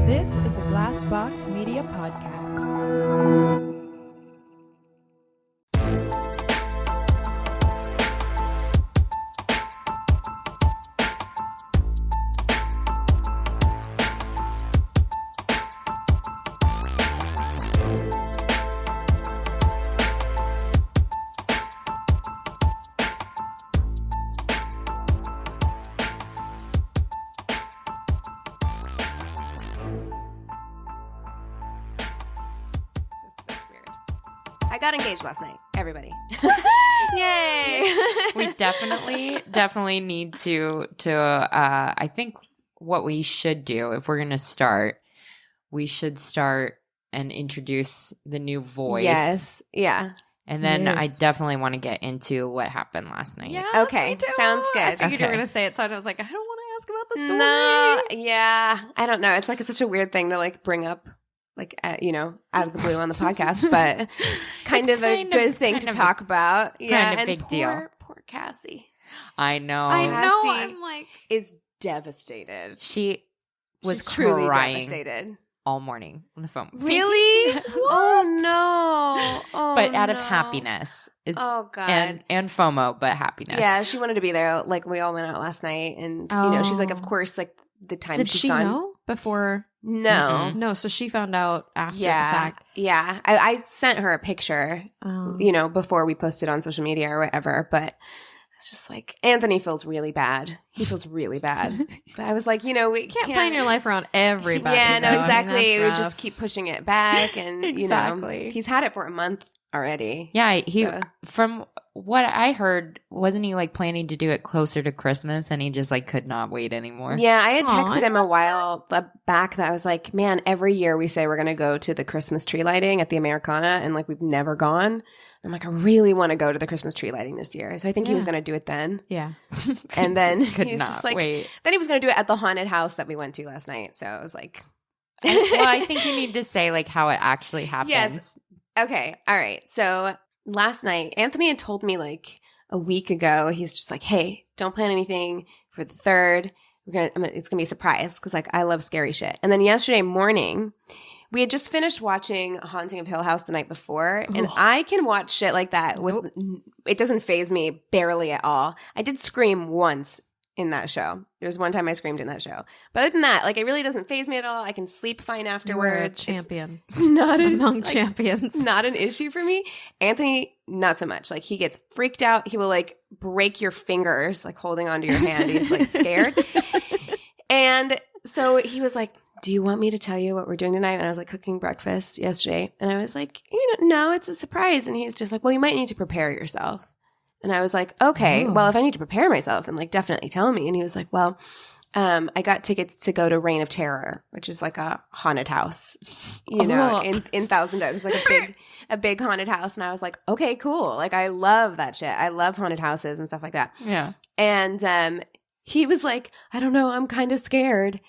This is a Glassbox Media podcast. I got engaged last night, everybody. Yay! We definitely need to I think what we should do if we're going to start, we should start and introduce the new voice. Yes. Yeah. And then I definitely want to get into what happened last night. Yeah. Okay. Sounds good. I figured you were Okay. going to say it, so I was like, I don't want to ask about the story. No. Yeah. I don't know. It's like it's such a weird thing to like bring up, like, out of the blue on the podcast, but kind of a good thing to talk about. Yeah. kind of big deal. Poor Cassie I know. I know. Cassie I'm like, is devastated. She was She's truly crying devastated. all morning on the phone. Really? Oh no! Oh, But out of no. happiness. It's, Oh god. and FOMO, but happiness. Yeah, she wanted to be there. Like we all went out last night, and she's like, of course, like the time did she's she gone. know before? No, Mm-mm. No, so she found out after the yeah, fact. yeah. I sent her a picture, before we posted on social media or whatever. But it's just like Anthony feels really bad. He feels really bad. But I was like, we Can't plan your life around everybody. Yeah, no, though. I mean, exactly. that's We rough. just keep pushing it back, and Exactly. he's had it for a month already. Yeah, from what I heard, wasn't he like planning to do it closer to Christmas and he just like could not wait anymore? Yeah, I had Aw, texted I him a while back that I was like, man, every year we say we're going to go to the Christmas tree lighting at the Americana, and like we've never gone. I'm like, I really want to go to the Christmas tree lighting this year. So I think he was Yeah. going to do it then. Yeah. And then could he was not just like, wait. then he was going to do it at the haunted house that we went to last night. So I was like, Well, I think you need to say like how it actually happened. Yes. Okay. All right. So last night, Anthony had told me like a week ago, he's just like, hey, don't plan anything for the 3rd. It's going to be a surprise because like I love scary shit. And then yesterday morning, we had just finished watching Haunting of Hill House the night before, and I can watch shit like that with it doesn't faze me barely at all. I did scream once in that show. There was one time I screamed in that show. But other than that, like it really doesn't faze me at all. I can sleep fine You were a afterwards. champion. It's not Among like, champions. not an issue for me. Anthony, not so much. Like he gets freaked out. He will like break your fingers, like holding onto your hand. He's like scared. And so he was like, do you want me to tell you what we're doing tonight? And I was like cooking breakfast yesterday. And I was like, no, it's a surprise. And he's just like, well, you might need to prepare yourself. And I was like, okay, well, if I need to prepare myself, then like definitely tell me. And he was like, well, I got tickets to go to Reign of Terror, which is like a haunted house, in Thousand Oaks, like a big haunted house. And I was like, okay, cool. Like I love that shit. I love haunted houses and stuff like that. Yeah. And he was like, I don't know, I'm kind of scared.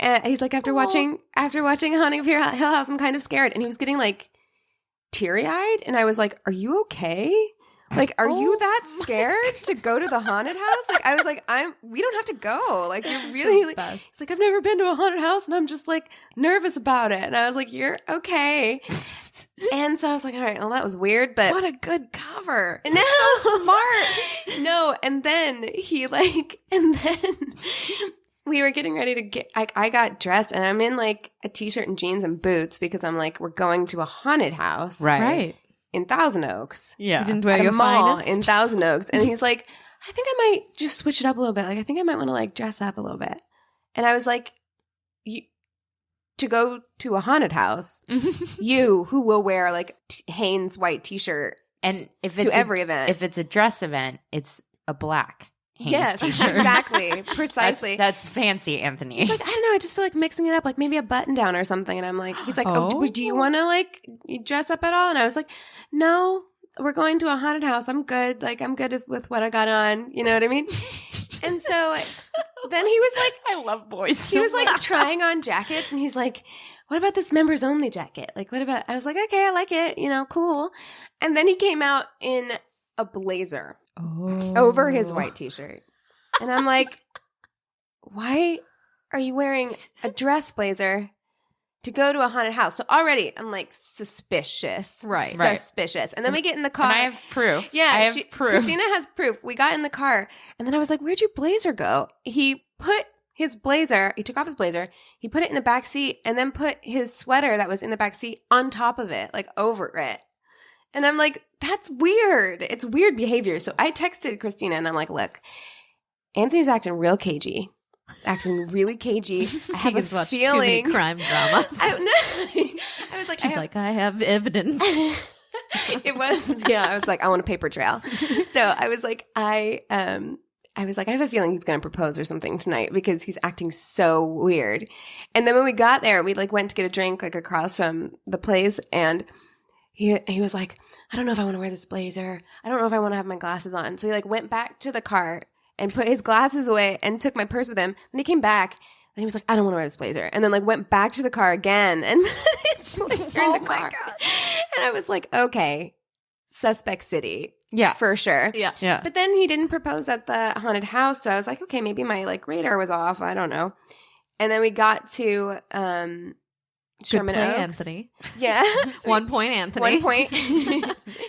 And he's like, after watching Haunting of Hill House, I'm kind of scared. And he was getting like teary-eyed. And I was like, are you okay? Like, are you that scared to go to the haunted house? Like, I was like, we don't have to go. Like, you're really like, it's like, I've never been to a haunted house and I'm just like nervous about it. And I was like, you're okay. And so I was like, all right, well, that was weird, but What a good cover. no, So smart. no. And then we were getting ready to get, I got dressed and I'm in like a t-shirt and jeans and boots because I'm like, we're going to a haunted house. Right. In Thousand Oaks. Yeah. You didn't wear At your a mall finest. in Thousand Oaks. And he's like, I think I might just switch it up a little bit. Like, I think I might want to like dress up a little bit. And I was like, to go to a haunted house, you who will wear like Hanes white t-shirt And if to it's every event. if it's a dress event, it's a black Hanes Yes, t-shirt. exactly. Precisely. That's fancy, Anthony. He's like, I don't know. I just feel like mixing it up, like maybe a button down or something. And I'm like, he's like, Oh. do you want to like dress up at all? And I was like, no, we're going to a haunted house. I'm good. Like, I'm good with what I got on. You know what I mean? And so then he was like, I love boys. he was like trying on jackets and he's like, what about this members only jacket? Like, what about, I was like, okay, I like it. Cool. And then he came out in a blazer over his white t-shirt. And I'm like, why are you wearing a dress blazer to go to a haunted house. So already I'm like suspicious. Right. Suspicious. And then we get in the car. And I have proof. Yeah. I have proof. Christina has proof. We got in the car and then I was like, where'd your blazer go? He put his blazer, he took off his blazer, he put it in the back seat and then put his sweater that was in the back seat on top of it, like over it. And I'm like, that's weird. It's weird behavior. So I texted Christina and I'm like, look, Anthony's acting real cagey. Acting really cagey. I have a Keegan's watched feeling. too many crime dramas. I was like, She's like, I have evidence. It was, yeah. I was like, I want a paper trail. So I was like, I have a feeling he's going to propose or something tonight because he's acting so weird. And then when we got there, we like went to get a drink like across from the place, and he was like, I don't know if I want to wear this blazer. I don't know if I want to have my glasses on. So he like went back to the car and put his glasses away and took my purse with him. Then he came back and he was like, I don't want to wear this blazer. And then like went back to the car again and put his blazer in the car. God. And I was like, okay, suspect city. Yeah. For sure. Yeah. Yeah. But then he didn't propose at the haunted house. So I was like, okay, maybe my like radar was off. I don't know. And then we got to Sherman Good play, Oaks. Anthony. Yeah. 1 point, Anthony. 1 point.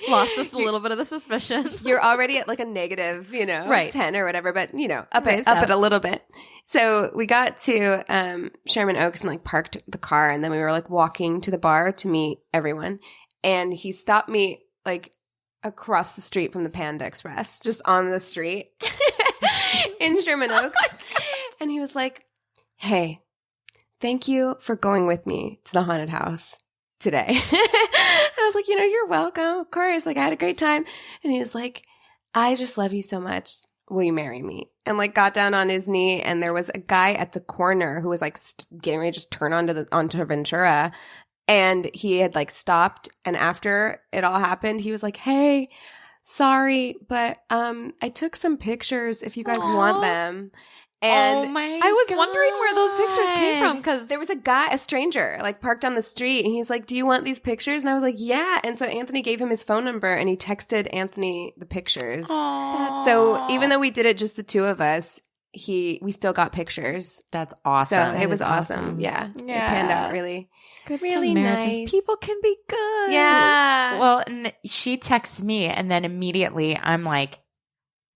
Lost us a little bit of the suspicion. You're already at like a negative, Right. 10 or whatever, but up Raised it up. a little bit. So we got to Sherman Oaks and like parked the car, and then we were like walking to the bar to meet everyone. And he stopped me like across the street from the Panda Express, just on the street in Sherman Oaks. And he was like, hey, thank you for going with me to the haunted house today. I was like, you're welcome. Of course. Like, I had a great time. And he was like, I just love you so much. Will you marry me? And like got down on his knee. And there was a guy at the corner who was like getting ready to just turn onto Ventura. And he had like stopped. And after it all happened, he was like, hey, sorry, but I took some pictures if you guys want them. And I was wondering where those pictures came from because there was a stranger, like parked on the street, and he's like, do you want these pictures? And I was like, yeah. And so Anthony gave him his phone number and he texted Anthony the pictures. So even though we did it just the two of us, we still got pictures. That's awesome. So it was is awesome. awesome. Yeah. It Yeah. panned out really. good really Samaritans. nice. People can be good. Yeah. Well, and she texts me, and then immediately I'm like,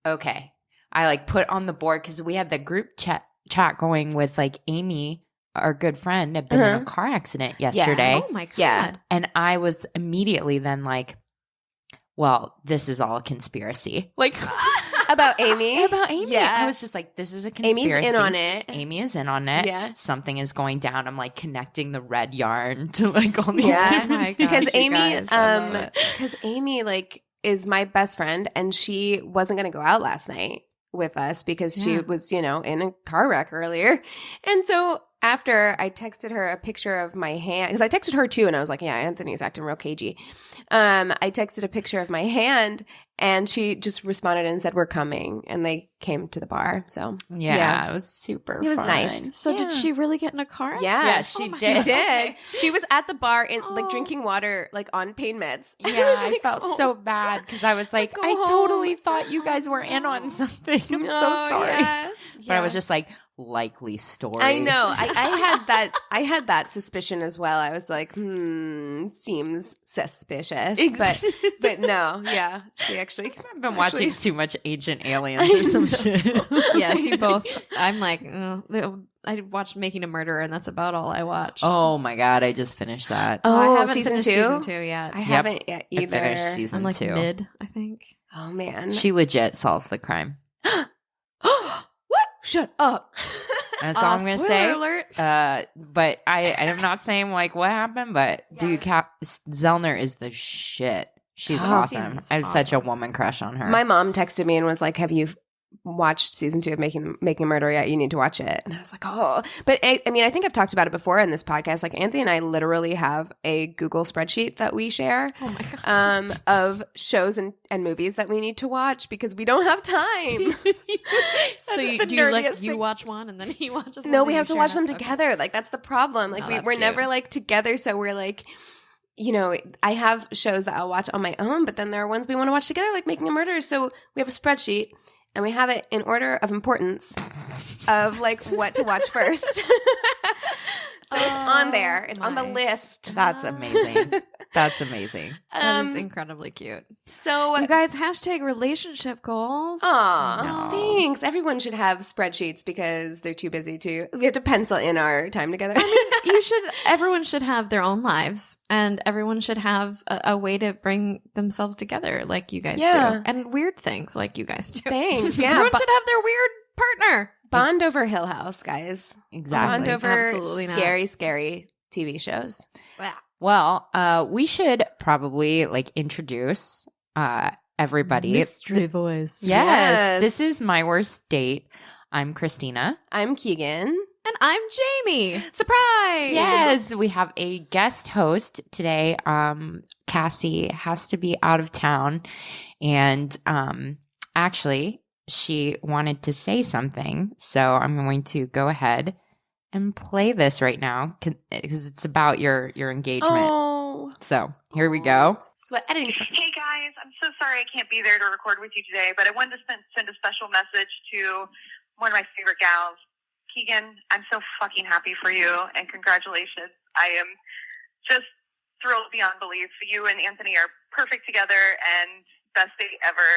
okay. I like put on the board because we had the group chat going with like Amy, our good friend, had been in a car accident yesterday. Oh my God. Yeah. And I was immediately then like, well, this is all a conspiracy. Like About Amy. about Amy. Yeah. I was just like, this is a conspiracy. Amy's in on it. Amy is in on it. Yeah. Something is going down. I'm like connecting the red yarn to like all these Yeah. different Oh my gosh, Because you Amy, guys, I love it. because Amy like is my best friend, and she wasn't going to go out last night with us because she Yeah. was, in a car wreck earlier. And so after I texted her a picture of my hand, because I texted her too, and I was like, yeah, Anthony's acting real cagey. I texted a picture of my hand, and she just responded and said, we're coming. And they came to the bar. So Yeah, it was super It was fun. nice. So did Yeah. she really get in a car accident? Yeah, Yeah, she she did. did. She was at the bar in like Oh. drinking water, like on pain meds. Yeah, I like, felt oh. so bad because I was like, Go I home. totally thought you guys were in on something. I'm so sorry. Yeah. But I was just like, likely story. I know. I had that suspicion as well. I was like, seems suspicious. But no, yeah. She actually I've been watching too much Ancient Aliens or some shit. Yes, you both. I'm like, I watched Making a Murderer, and that's about all I watched. Oh my God, I just finished that. Oh, I haven't season finished 2? Season 2 yet. I haven't yet I either. finished season I'm like 2. mid, I think. Oh man. She legit solves the crime. What? Shut up. That's all I'm going to Spoiler say. alert. But I'm not saying like what happened, but dude, Zellner is the shit. She's Oh, awesome. seems I have such a awesome. woman crush on her. My mom texted me and was like, have you watched season 2 of Making a Murderer yet? You need to watch it. And I was like, oh. But I mean, I think I've talked about it before in this podcast. Like Anthony and I literally have a Google spreadsheet that we share Oh my God. of shows and movies that we need to watch because we don't have time. So you the do you like nerdiest you thing. watch one and then he watches one? No, and we you have to share watch them notes? Okay. together. Like that's the problem. Like Oh, we're that's never cute. like together. So we're like, I have shows that I'll watch on my own, but then there are ones we want to watch together, like Making a Murderer. So we have a spreadsheet and we have it in order of importance of like what to watch first. So it's on there. It's on the list. That's amazing. That's amazing. That is incredibly cute. So You guys, hashtag relationship goals. aw, No. thanks. Everyone should have spreadsheets because they're too busy to. We have to pencil in our time together. Everyone should have their own lives, and everyone should have a way to bring themselves together like you guys Yeah. do. And weird things like you guys do. Thanks. Yeah. Everyone should have their weird partner. Bond over Hill House, guys. Exactly. Bond over Absolutely not. scary TV shows. Well, we should probably introduce everybody. Mystery voice. Yes. This is My Worst Date. I'm Christina. I'm Keegan. And I'm Jamie. Surprise! Yes, we have a guest host today. Cassie has to be out of town, and actually, she wanted to say something. So I'm going to go ahead and play this right now because it's about your engagement. Oh. So here we go. So what editing? Hey guys, I'm so sorry I can't be there to record with you today, but I wanted to send a special message to one of my favorite gals. Keegan, I'm so fucking happy for you, and congratulations. I am just thrilled beyond belief. You and Anthony are perfect together and best date ever,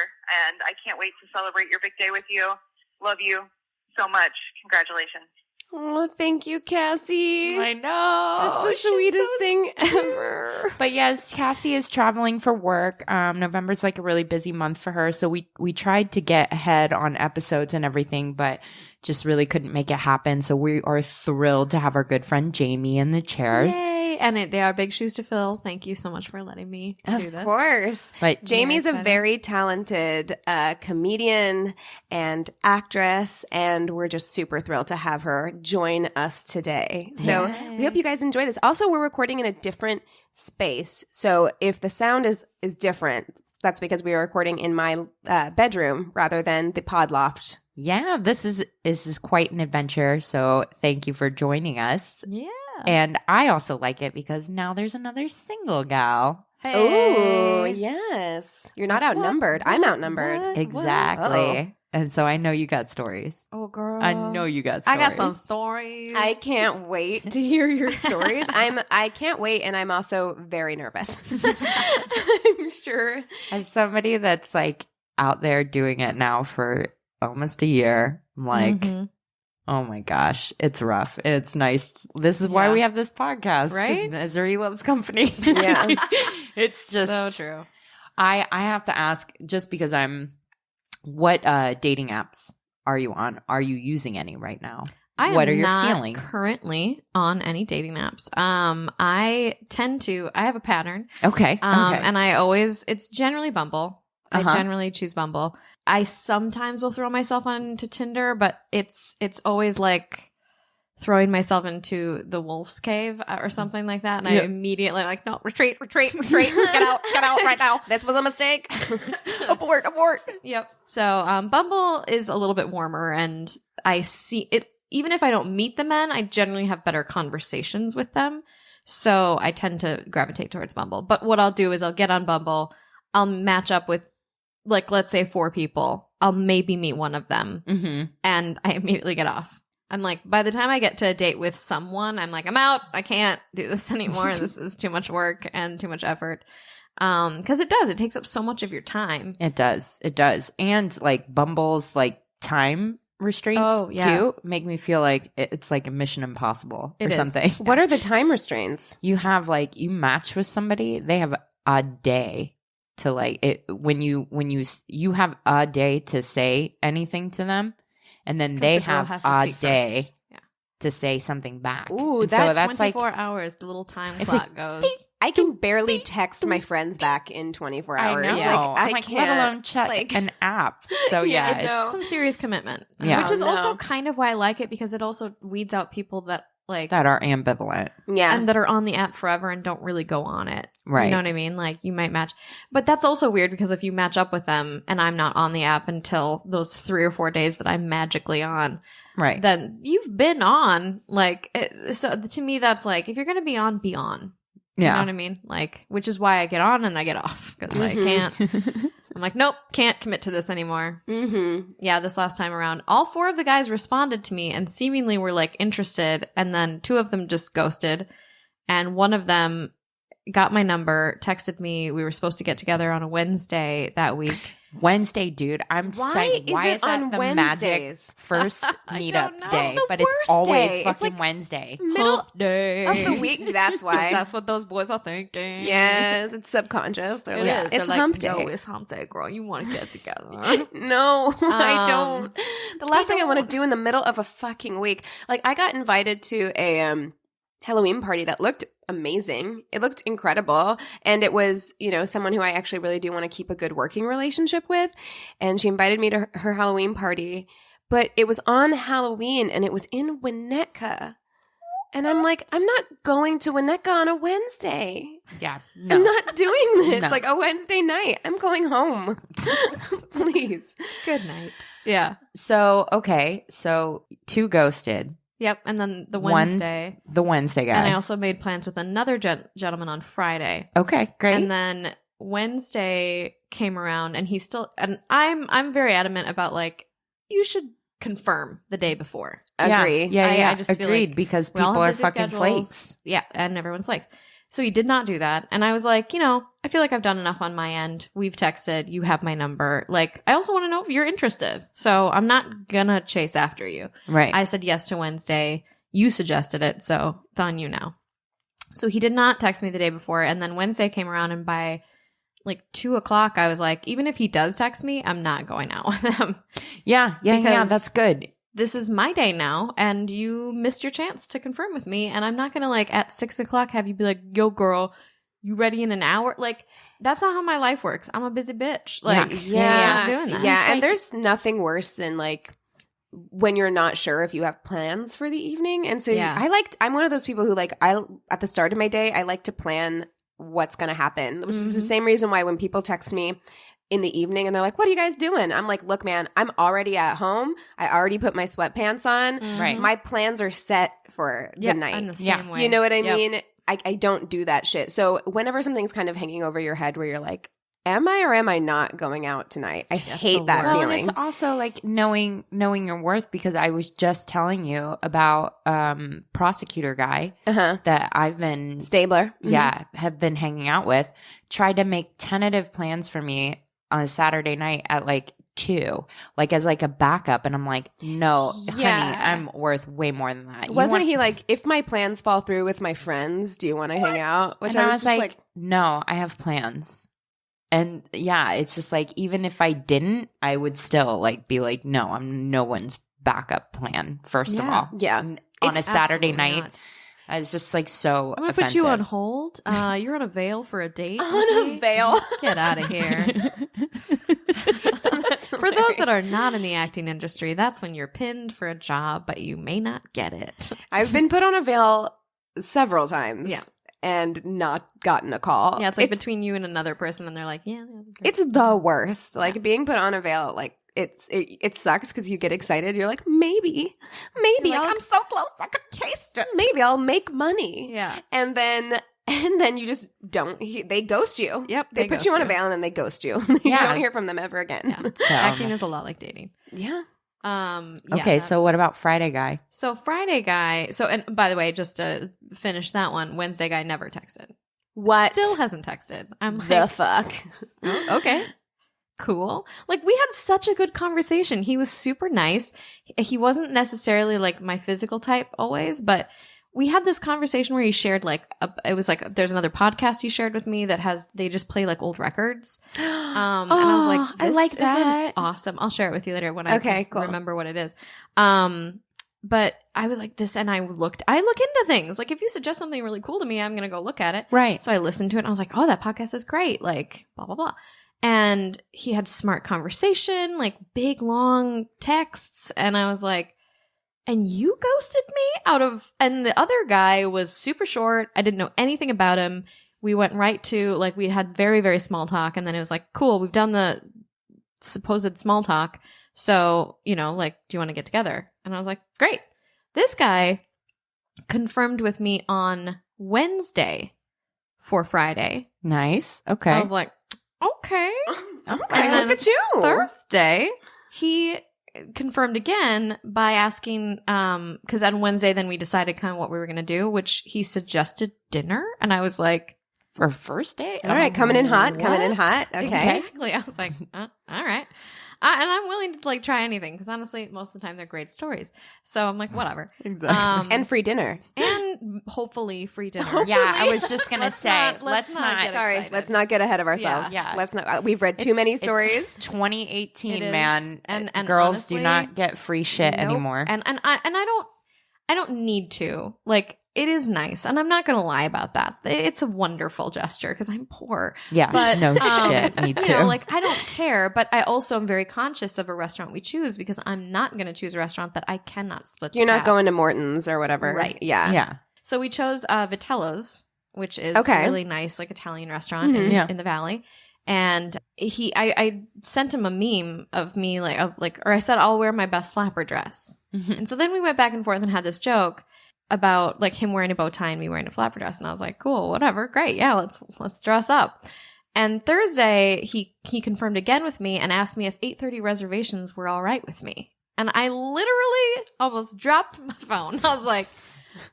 and I can't wait to celebrate your big day with you. Love you so much. Congratulations. Oh, thank you, Cassie. I know. That's the She's sweetest so thing ever. But yes, Cassie is traveling for work. November's a really busy month for her. So we tried to get ahead on episodes and everything, but just really couldn't make it happen. So we are thrilled to have our good friend Jamie in the chair. Yay. And they are big shoes to fill. Thank you so much for letting me do this. Of course. But Jamie's a excited. very talented comedian and actress, and we're just super thrilled to have her join us today. So we hope you guys enjoy this. Also, we're recording in a different space. So if the sound is different, that's because we are recording in my bedroom rather than the pod loft. yeah, this is quite an adventure. So thank you for joining us. Yeah. And I also like it because now there's another single gal. Oh, yes. You're not outnumbered. I'm outnumbered. What? Exactly. And so I know you got stories. Oh, girl. I know you got I stories. got some stories. I can't wait to hear your stories. I can't wait, and I'm also very nervous. I'm sure. As somebody that's out there doing it now for almost a year, I'm like, Mhm. oh my gosh, it's rough. It's nice. This is why Yeah. we have this podcast. 'cause Right? Misery loves company. Yeah. It's just so true. I have to ask, just because what dating apps are you on? Are you using any right now? I What am are your not feelings? currently on any dating apps. I have a pattern. Okay. And it's generally Bumble. Uh-huh. I generally choose Bumble. I sometimes will throw myself onto Tinder, but it's always throwing myself into the wolf's cave or something like that. And Yeah. I immediately no, retreat, get out right now. This was a mistake. abort. Yep. So Bumble is a little bit warmer, and I see it. Even if I don't meet the men, I generally have better conversations with them. So I tend to gravitate towards Bumble. But what I'll do is I'll get on Bumble. I'll match up with, let's say 4 people. I'll maybe meet one of them, Mm-hmm. and I immediately get off. I'm by the time I get to a date with someone, I'm I'm out. I can't do this anymore. This is too much work and too much effort. Because it takes up so much of your time. It does. And Bumble's time restraints too make me feel like it's like a Mission Impossible It or is. something. What are the time restraints? You have you match with somebody, they have a day to when you have a day to say anything to them, and then they the girl have has to a speak day first. Yeah. to say something back. Ooh, And that's 24 hours, the little time It's clock goes. I can barely text my friends back in 24 hours. I know. I Let can't. alone check an app. So Yeah, yeah, I it's, know. Some serious commitment. Yeah. Which is Oh, also no. kind of why I like it, because it also weeds out people that that are ambivalent. Yeah. and that are on the app forever and don't really go on it. Right. You know what I mean? You might match. But that's also weird, because if you match up with them and I'm not on the app until those 3 or 4 days that I'm magically on, Right. then you've been on. So to me, that's if you're going to be on, be on. You Yeah. know what I mean? Like, which is why I get on and I get off because I can't. I'm like, nope, can't commit to this anymore. Mm-hmm. Yeah, this last time around, all 4 of the guys responded to me and seemingly were like interested, and then 2 of them just ghosted, and one of them got my number, texted me. We were supposed to get together on a Wednesday that week. Wednesday, dude. I'm psyched. is Why it is that on the magic Wednesdays? first I meetup don't know. day? It's the But it's worst always day. It's fucking like- Wednesday. Middle Hump day of the week. That's why. That's what those boys are thinking. Yes, it's subconscious. They're It like, is. it's They're hump like, day. No, it's hump day, girl. You want to get together. No, I Um, don't. The last thing I want to do in the middle of a fucking week, like I got invited to a Halloween party that looked amazing. It looked incredible. And it was, someone who I actually really do want to keep a good working relationship with. And she invited me to her Halloween party, but it was on Halloween and it was in Winnetka. And I'm like, I'm not going to Winnetka on a Wednesday. Yeah. I'm No. not doing this No. like a Wednesday night. I'm going home. Please. Good night. Yeah. So, okay. So 2 ghosted. Yep. And then the One Wednesday. The Wednesday guy. And I also made plans with another gentleman on Friday. Okay, great. And then Wednesday came around and he's still, and I'm very adamant about like, you should confirm the day before. Agree. Yeah. I just feel Agreed, like because we all people have are busy fucking schedules. flakes. Yeah. And everyone's flakes. So he did not do that. And I was like, I feel like I've done enough on my end. We've texted. You have my number. Like, I also want to know if you're interested. So I'm not going to chase after you. Right. I said yes to Wednesday. You suggested it. So it's on you now. So he did not text me the day before. And then Wednesday came around and by like 2:00, I was like, even if he does text me, I'm not going out with him. yeah. Because- That's good. This is my day now, and you missed your chance to confirm with me. And I'm not going to like at 6:00 have you be like, yo, girl, you ready in an hour? Like, that's not how my life works. I'm a busy bitch. Like, I'm not doing that. Yeah, and there's nothing worse than like when you're not sure if you have plans for the evening. And so Yeah. I'm one of those people who like at the start of my day, I like to plan what's going to happen, which is the same reason why when people text me in the evening and they're like, what are you guys doing? I'm like, look, man, I'm already at home. I already put my sweatpants on. Right. My plans are set for the night. I'm the same Yeah. way. You know what I Yep. mean? I don't do that shit. So whenever something's kind of hanging over your head where you're like, am I or am I not going out tonight? I hate the that worst. Well, feeling. and it's also like knowing your worth, because I was just telling you about prosecutor guy Uh-huh. that I've been Stabler. have been hanging out with, tried to make tentative plans for me on a Saturday night at like 2, like as like a backup, and I'm like, no, Yeah. honey, I'm worth way more than that. You Wasn't want- he like, if my plans fall through with my friends, do you want to hang out? Which and I was just like, no, I have plans. And yeah, it's just like, even if I didn't, I would still like be like, no, I'm no one's backup plan, first of Yeah. all. yeah. On It's a Saturday Absolutely night. not. I was just like so I'm going to put you on hold. You're on a veil for a date. with On me? a veil. Get out of here. For those that are not in the acting industry, that's when you're pinned for a job, but you may not get it. I've been put on a veil several times. Yeah. And not gotten a call. Yeah, it's like between you and another person, and they're like, yeah. It's the worst. Like being put on a veil, like it sucks because you get excited. You're like, maybe I'm so close, I could taste it. maybe I'll make money. Yeah. And then you just don't. They ghost you. Yep, They they put you ghost on a you. veil and then they ghost you. You Yeah. don't hear from them ever again. Yeah. So- Acting is a lot like dating. Yeah. Yeah, Okay, so that's- what about Friday guy? So Friday guy, and by the way, just to finish that one, Wednesday guy never texted. What Still hasn't texted. I'm the like, fuck? oh, okay. Cool. Like, we had such a good conversation. He was super nice. He wasn't necessarily like my physical type always, but we had this conversation where he shared it was like, there's another podcast he shared with me that they just play like old records. And I was like, I this like is that. awesome. I'll share it with you later when I Okay, cool. remember what it is. But I was like this, and I look into things. Like, if you suggest something really cool to me, I'm going to go look at it. Right. So I listened to it and I was like, oh, that podcast is great. Like, blah, blah, blah. And he had smart conversation, like big, long texts. And I was like, and you ghosted me and the other guy was super short. I didn't know anything about him. We went right to, like, we had very, very small talk. And then it was like, cool, we've done the supposed small talk. So, like, do you want to get together? And I was like, great. This guy confirmed with me on Wednesday for Friday. Nice. Okay. I was like, okay. Okay, And look at you. Thursday, he confirmed again by asking, because on Wednesday, then we decided kind of what we were going to do, which he suggested dinner. And I was like, For first date? All right, coming in hot. What? Okay. Exactly. I was like, all right. And I'm willing to like try anything because honestly, most of the time they're great stories. So I'm like, whatever. Exactly. And free dinner. And hopefully free dinner. Yeah, I was just going to say, let's not get Sorry, excited. let's not get ahead of ourselves. Yeah. Let's not. We've read too many stories. 2018, It is. man. And girls honestly, do not get free shit Nope. anymore. And I don't need to. Like, it is nice, and I'm not going to lie about that. It's a wonderful gesture because I'm poor. Yeah, But no shit. Me too. You know, like I don't care, but I also am very conscious of a restaurant we choose because I'm not going to choose a restaurant that I cannot split. You're the not tab. going to Morton's or whatever, Right. Yeah. yeah. So we chose Vitello's, which is Okay. a really nice like Italian restaurant Mhm. Yeah. in the Valley. And I sent him a meme of me or I said I'll wear my best flapper dress. Mhm. And so then we went back and forth and had this joke about like him wearing a bow tie and me wearing a flapper dress. And I was like, cool, whatever, great, yeah, let's dress up. And Thursday he confirmed again with me and asked me if 8:30 reservations were all right with me. And I literally almost dropped my phone. I was like,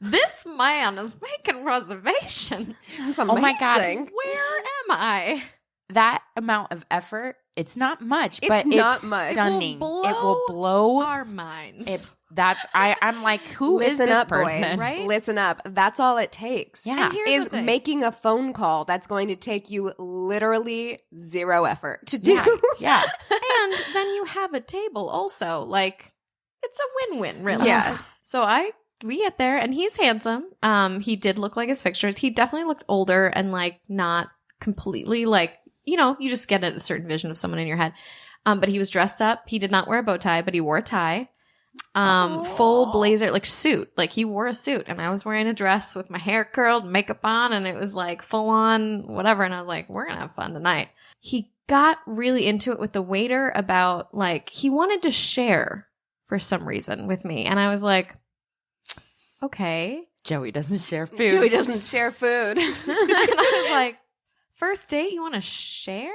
this man is making reservations. That's Oh my God. amazing. Where am I? That amount of effort, it's not much, It's but not it's much. stunning. It will It will blow. Our minds. I'm like, who is Listen this up, person? boys. Right? Listen up. That's all it takes. Yeah. And here's Is the thing. making a phone call that's going to take you literally zero effort to do. Yeah, yeah. And then you have a table also. Like, it's a win-win, really. Yeah. So we get there, and he's handsome. He did look like his pictures. He definitely looked older and, like, not completely, like, you know, you just get a certain vision of someone in your head. But he was dressed up. He did not wear a bow tie, but he wore a tie. Full blazer, like suit. Like, he wore a suit, and I was wearing a dress with my hair curled, makeup on, and it was, like, full on whatever. And I was like, we're gonna have fun tonight. He got really into it with the waiter about, like, he wanted to share for some reason with me. And I was like, okay. Joey doesn't share food. Joey doesn't share food. And I was like, first date, you want to share?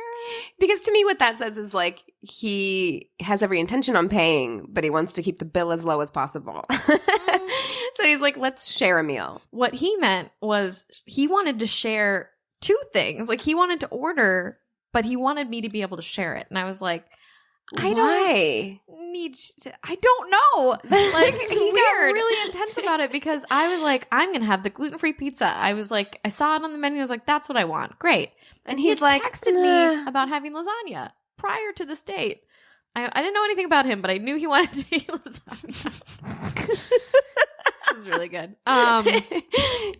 Because to me, what that says is like he has every intention on paying, but he wants to keep the bill as low as possible. So he's like, let's share a meal. What he meant was he wanted to share two things. Like, he wanted to order, but he wanted me to be able to share it. And I was like, I Why? don't need to, I don't know. Like, This is he got weird. really intense about it because I was like, I'm going to have the gluten-free pizza. I was like, I saw it on the menu. I was like, that's what I want. Great. And he's he like, texted "Nah." me about having lasagna prior to this date. I didn't know anything about him, but I knew he wanted to eat lasagna. This is really good.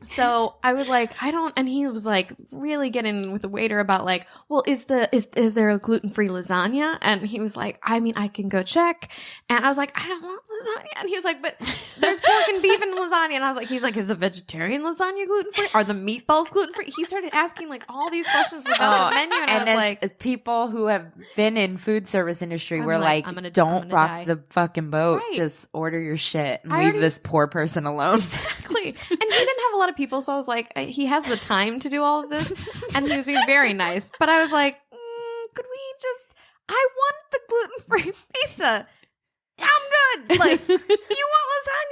So I was like, I don't, and he was like really getting with the waiter about like, well, is there a gluten-free lasagna? And he was like, I mean, I can go check. And I was like, I don't want lasagna. And he was like, but there's pork and beef in the lasagna. And I was like, he's like, is the vegetarian lasagna gluten-free? Are the meatballs gluten-free? He started asking like all these questions about the menu. And I was as like, people who have been in food service industry, I'm we're like, like, I'm gonna don't rock die. the fucking boat. Right. Just order your shit and I leave already- this poor person alone. exactly. And he didn't have a lot of people, so I was like, he has the time to do all of this, and he was being very nice. But I was like, could we just? I want the gluten-free pizza. I'm good. Like, you want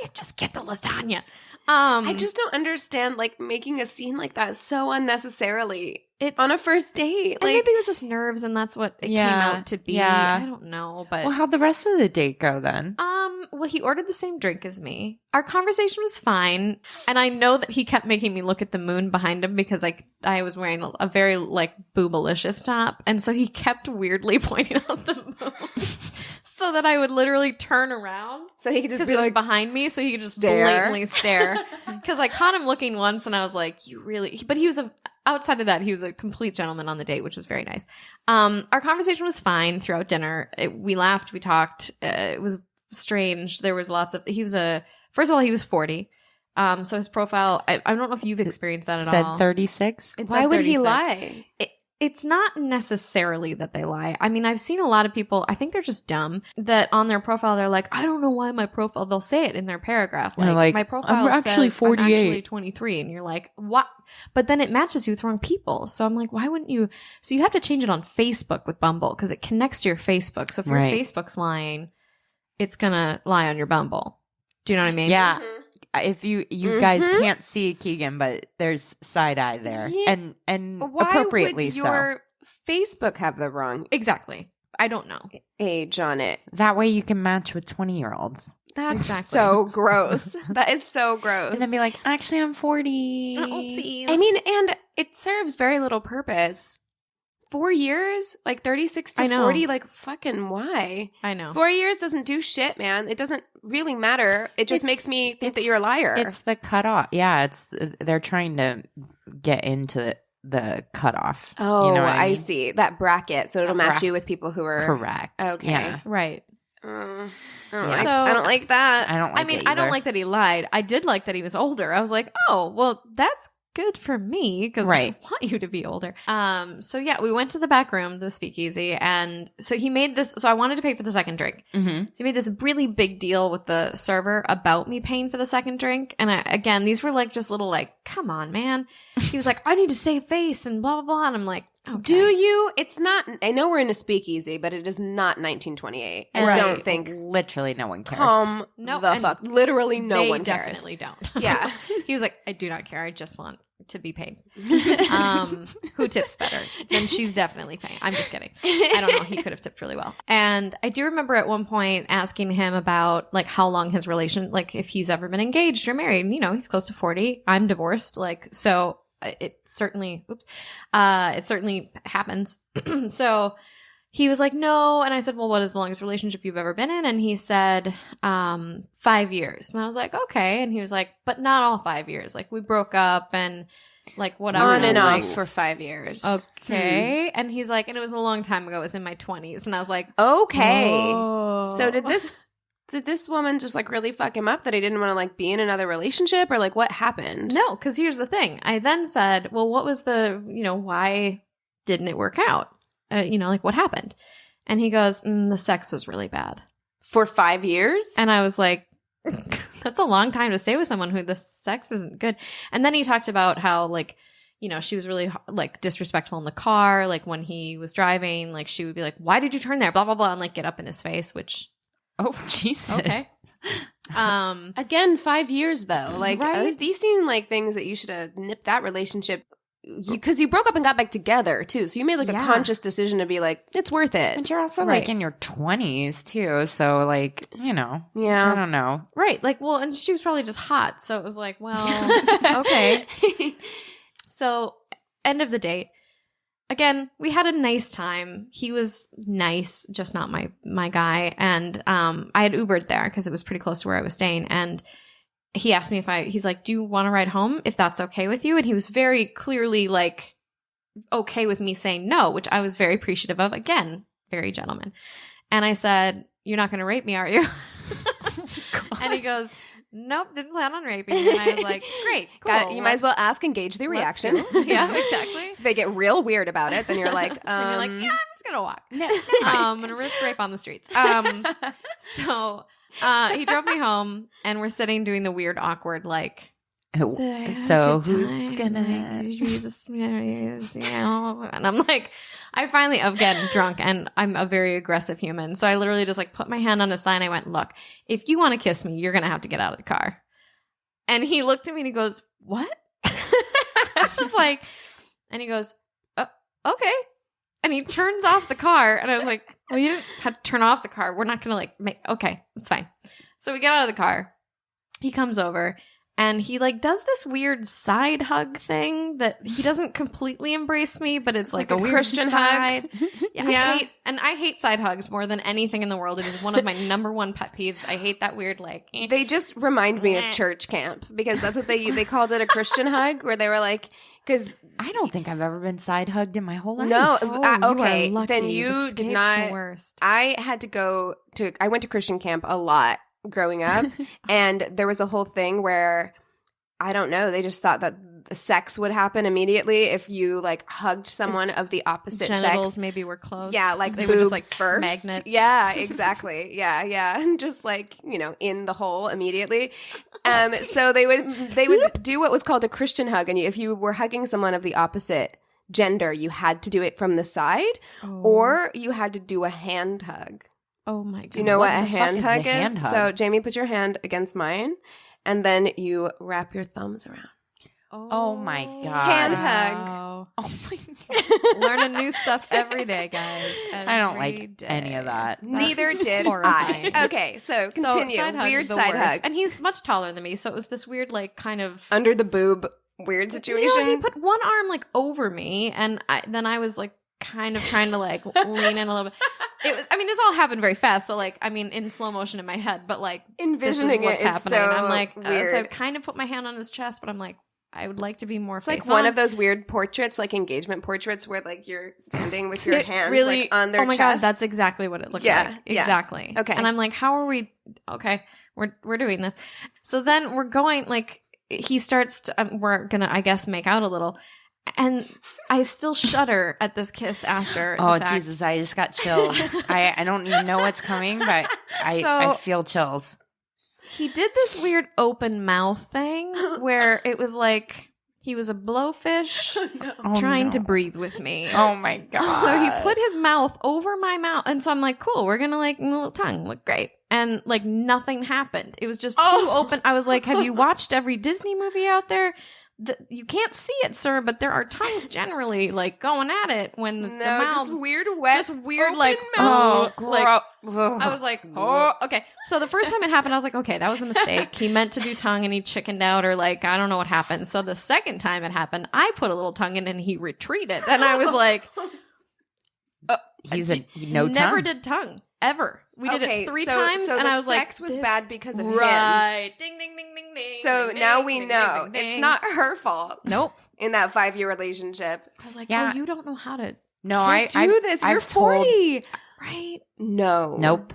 lasagna? Just get the lasagna. I just don't understand like making a scene like that so unnecessarily it's on a first date. and Like, maybe it was just nerves, and that's what it Yeah, came out to be. yeah. I don't know, but Well, how'd the rest of the date go then? well, he ordered the same drink as me. Our conversation was fine, and I know that he kept making me look at the moon behind him because I was wearing a very like boobalicious top, and so he kept weirdly pointing out the moon, so that I would literally turn around so he could just because be it was like, behind me, so he could just stare. blatantly stare. Because I caught him looking once, and I was like, "You really?" But he was outside of that, he was a complete gentleman on the date, which was very nice. Our conversation was fine throughout dinner. We laughed, we talked. It was strange. There was lots of. First of all, he was 40. So his profile. I don't know if you've experienced that at Said all. 36. It why said would he 36. lie? It's not necessarily that they lie. I mean, I've seen a lot of people, I think they're just dumb, that on their profile, they're like, I don't know why my profile, they'll say it in their paragraph. They're like, my profile I'm actually says 48. I'm actually 23. And you're like, what? But then it matches you with the wrong people. So I'm like, why wouldn't you? So you have to change it on Facebook with Bumble because it connects to your Facebook. So if your Facebook's lying, it's going to lie on your Bumble. Do you know what I mean? Yeah. If you guys can't see Keegan, but there's side eye there, Yeah. and Why appropriately would so. your Facebook have the wrong Exactly. I don't know. age on it? That way you can match with 20-year-olds, That's Exactly. so gross. That is so gross. and then be like, actually, I'm 40. Oopsies. I mean, and it serves very little purpose. 4 years, like 36 to I know. 40, like fucking why? I know. 4 years doesn't do shit, man. It doesn't really matter. It just makes me think that you're a liar. It's the cutoff. Yeah, they're trying to get into the cutoff. Oh, you know what I mean? see. That bracket. So it'll That match bracket. you with people who are Correct. Okay. Yeah. Right. I Yeah. I don't like that. I don't like I mean, it I don't either. like that he lied. I did like that he was older. I was like, oh, well, that's good for me because Right. I want you to be older. So yeah, we went to the back room, the speakeasy, and so he made this. So I wanted to pay for the second drink. Mm-hmm. So he made this really big deal with the server about me paying for the second drink. And again, these were like just little like, come on, man. He was like, I need to save face and blah blah blah. And I'm like, okay. Do you? It's not. I know we're in a speakeasy, but it is not 1928. I Right. don't think. Literally no one cares. Calm No, the and fuck. Literally, no they one cares. definitely don't. Yeah. He was like, I do not care. I just want to be paid. Who tips better? Then she's definitely paying. I'm just kidding. I don't know. He could have tipped really well. And I do remember at one point asking him about like how long his relation, like if he's ever been engaged or married. And, you know, he's close to 40. I'm divorced. Like, so it certainly, it certainly happens. So he was like, no. And I said, well, what is the longest relationship you've ever been in? And he said, 5 years. And I was like, okay. And he was like, but not all 5 years. Like we broke up and like whatever. On and I off was like, for 5 years. okay. And he's like, and it was a long time ago. It was in my 20s. And I was like, Okay. oh. So did this woman just like really fuck him up that he didn't want to like be in another relationship, or like what happened? No, because here's the thing. I then said, well, what was the, why didn't it work out? Like what happened? And he goes, the sex was really bad. For 5 years? And I was like, that's a long time to stay with someone who the sex isn't good. And then he talked about how like, she was really like disrespectful in the car. Like when he was driving, like she would be like, why did you turn there? Blah, blah, blah. And like get up in his face, which. Oh, Jesus. Okay. Again, 5 years though. Like Right? these seem like things that you should have nipped that relationship because you broke up and got back together too. So you made like a Yeah. conscious decision to be like, it's worth it. And you're also Right. like in your 20s too. So like, I Yeah. don't know. Right. Like, well, and she was probably just hot. So it was like, well, okay. So end of the date. Again, we had a nice time. He was nice, just not my guy. And I had Ubered there because it was pretty close to where I was staying. And he asked me he's like, do you want to ride home if that's okay with you? And he was very clearly like okay with me saying no, which I was very appreciative of. Again, very gentleman. And I said, you're not going to rape me, are you? And he goes, nope, didn't plan on raping you. And I was like, great, cool. Got it. You might as well ask and gauge the let's reaction. go. Yeah, exactly. If they get real weird about it, then you're like, And you're like, yeah, I'm just gonna walk. No, I'm gonna risk rape on the streets. So he drove me home, and we're sitting doing the weird, awkward, like. So who's gonna? And I'm like, I finally, again, drunk, and I'm a very aggressive human. So I literally just like put my hand on his thigh and I went, look, if you want to kiss me, you're going to have to get out of the car. And he looked at me and he goes, what? I was like, and he goes, okay. And he turns off the car. And I was like, well, you didn't have to turn off the car. We're not going to like make, okay, it's fine. So we get out of the car. He comes over. And he like does this weird side hug thing that he doesn't completely embrace me, but it's like a weird Christian side. hug. Yeah, I hate side hugs more than anything in the world. It is one of my number one pet peeves. I hate that weird like. They just remind me of church camp because that's what they called it, a Christian hug, where they were like, because I don't think I've ever been side hugged in my whole life. no, Oh, you are okay, lucky. then you Escaped did the not. worst. I had to I went to Christian camp a lot growing up, and there was a whole thing where I don't know, they just thought that sex would happen immediately if you like hugged someone of the opposite Genitals sex. maybe were close. Yeah, like they boobs were just like first. magnets. Yeah, exactly. Yeah, and just like in the hole immediately. So they would do what was called a Christian hug, and if you were hugging someone of the opposite gender, you had to do it from the side, or you had to do a hand hug. Oh my god! Do you know what a the fuck hand is hug a hand is? hug? So Jamie, put your hand against mine, and then you wrap your thumbs around. Oh my God. Hand hug. Wow. Oh my God. Learning new stuff every day, guys. I don't Every like day. any of that. Neither did horrifying. I. Okay, so continue. So, side hug, Weird the side worst. hug. And he's much taller than me, so it was this weird, like, kind of Under the boob weird situation. He put one arm like over me, and then I was like kind of trying to like lean in a little bit. This all happened very fast. So like, in slow motion in my head, but like envisioning this is what's it is happening. so I'm like, weird. so I kind of put my hand on his chest, but I'm like, I would like to be more. It's like one of those weird portraits, like engagement portraits, where like you're standing with your hands really like on their chest. Oh my god, that's exactly what it looked like. Yeah. Exactly. Okay. And I'm like, how are we? Okay, we're doing this. So then we're going like he starts. We're gonna, I guess, make out a little. And I still shudder at this kiss after. Oh, Jesus, I just got chills. I don't even know what's coming, but I feel chills. He did this weird open mouth thing where it was like he was a blowfish trying to breathe with me. Oh, my God. So he put his mouth over my mouth. And so I'm like, cool, we're going to like, a little tongue, look great. And like nothing happened. It was just too open. I was like, have you watched every Disney movie out there? You can't see it, sir, but there are tongues generally like going at it when the mouths, just weird wet, just weird open like mouth. like I was like, oh, okay. So the first time it happened, I was like, okay, that was a mistake. He meant to do tongue and he chickened out, or like I don't know what happened. So the second time it happened, I put a little tongue in and he retreated, and I was like, he's no tongue. Never did tongue ever. We did it 3 times, so and the I was like, sex was bad because of him. Right. Ding, ding, ding, ding, ding. So ding, now ding, we ding, know ding, ding, it's ding. not her fault. Nope. In that 5-year relationship. I was like, Yeah. oh, you don't know how to No, Let's do this. You're 40. right? No. Nope.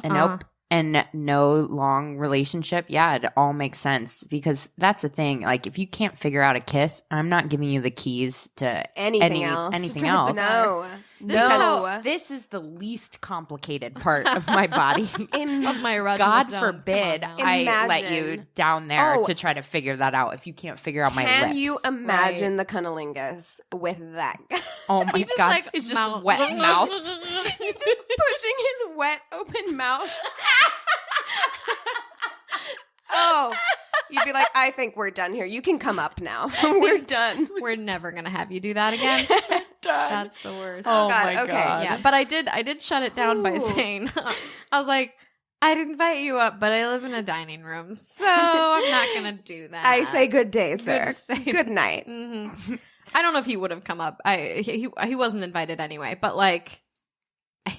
And nope. And no long relationship. Yeah, it all makes sense because that's the thing. Like, if you can't figure out a kiss, I'm not giving you the keys to Anything else. Anything else. No. This is the least complicated part of my body. Of my erogenous God zones. forbid Come on now. I let you Imagine. down there Oh. to try to figure that out if you can't figure out my lips. Can you imagine the cunnilingus with that guy? Oh my He just, God. like, It's just mouth- wet mouth. He's just pushing his wet open mouth. Oh, you'd be like, I think we're done here. You can come up now. We're done. We're never gonna have you do that again. Done. That's the worst. Oh God, my okay. God. Yeah, but I did shut it down by Ooh. saying, I was like, I'd invite you up, but I live in a dining room, so I'm not gonna do that. I say good day, sir. Good night. Mm-hmm. I don't know if he would have come up. He wasn't invited anyway, but like,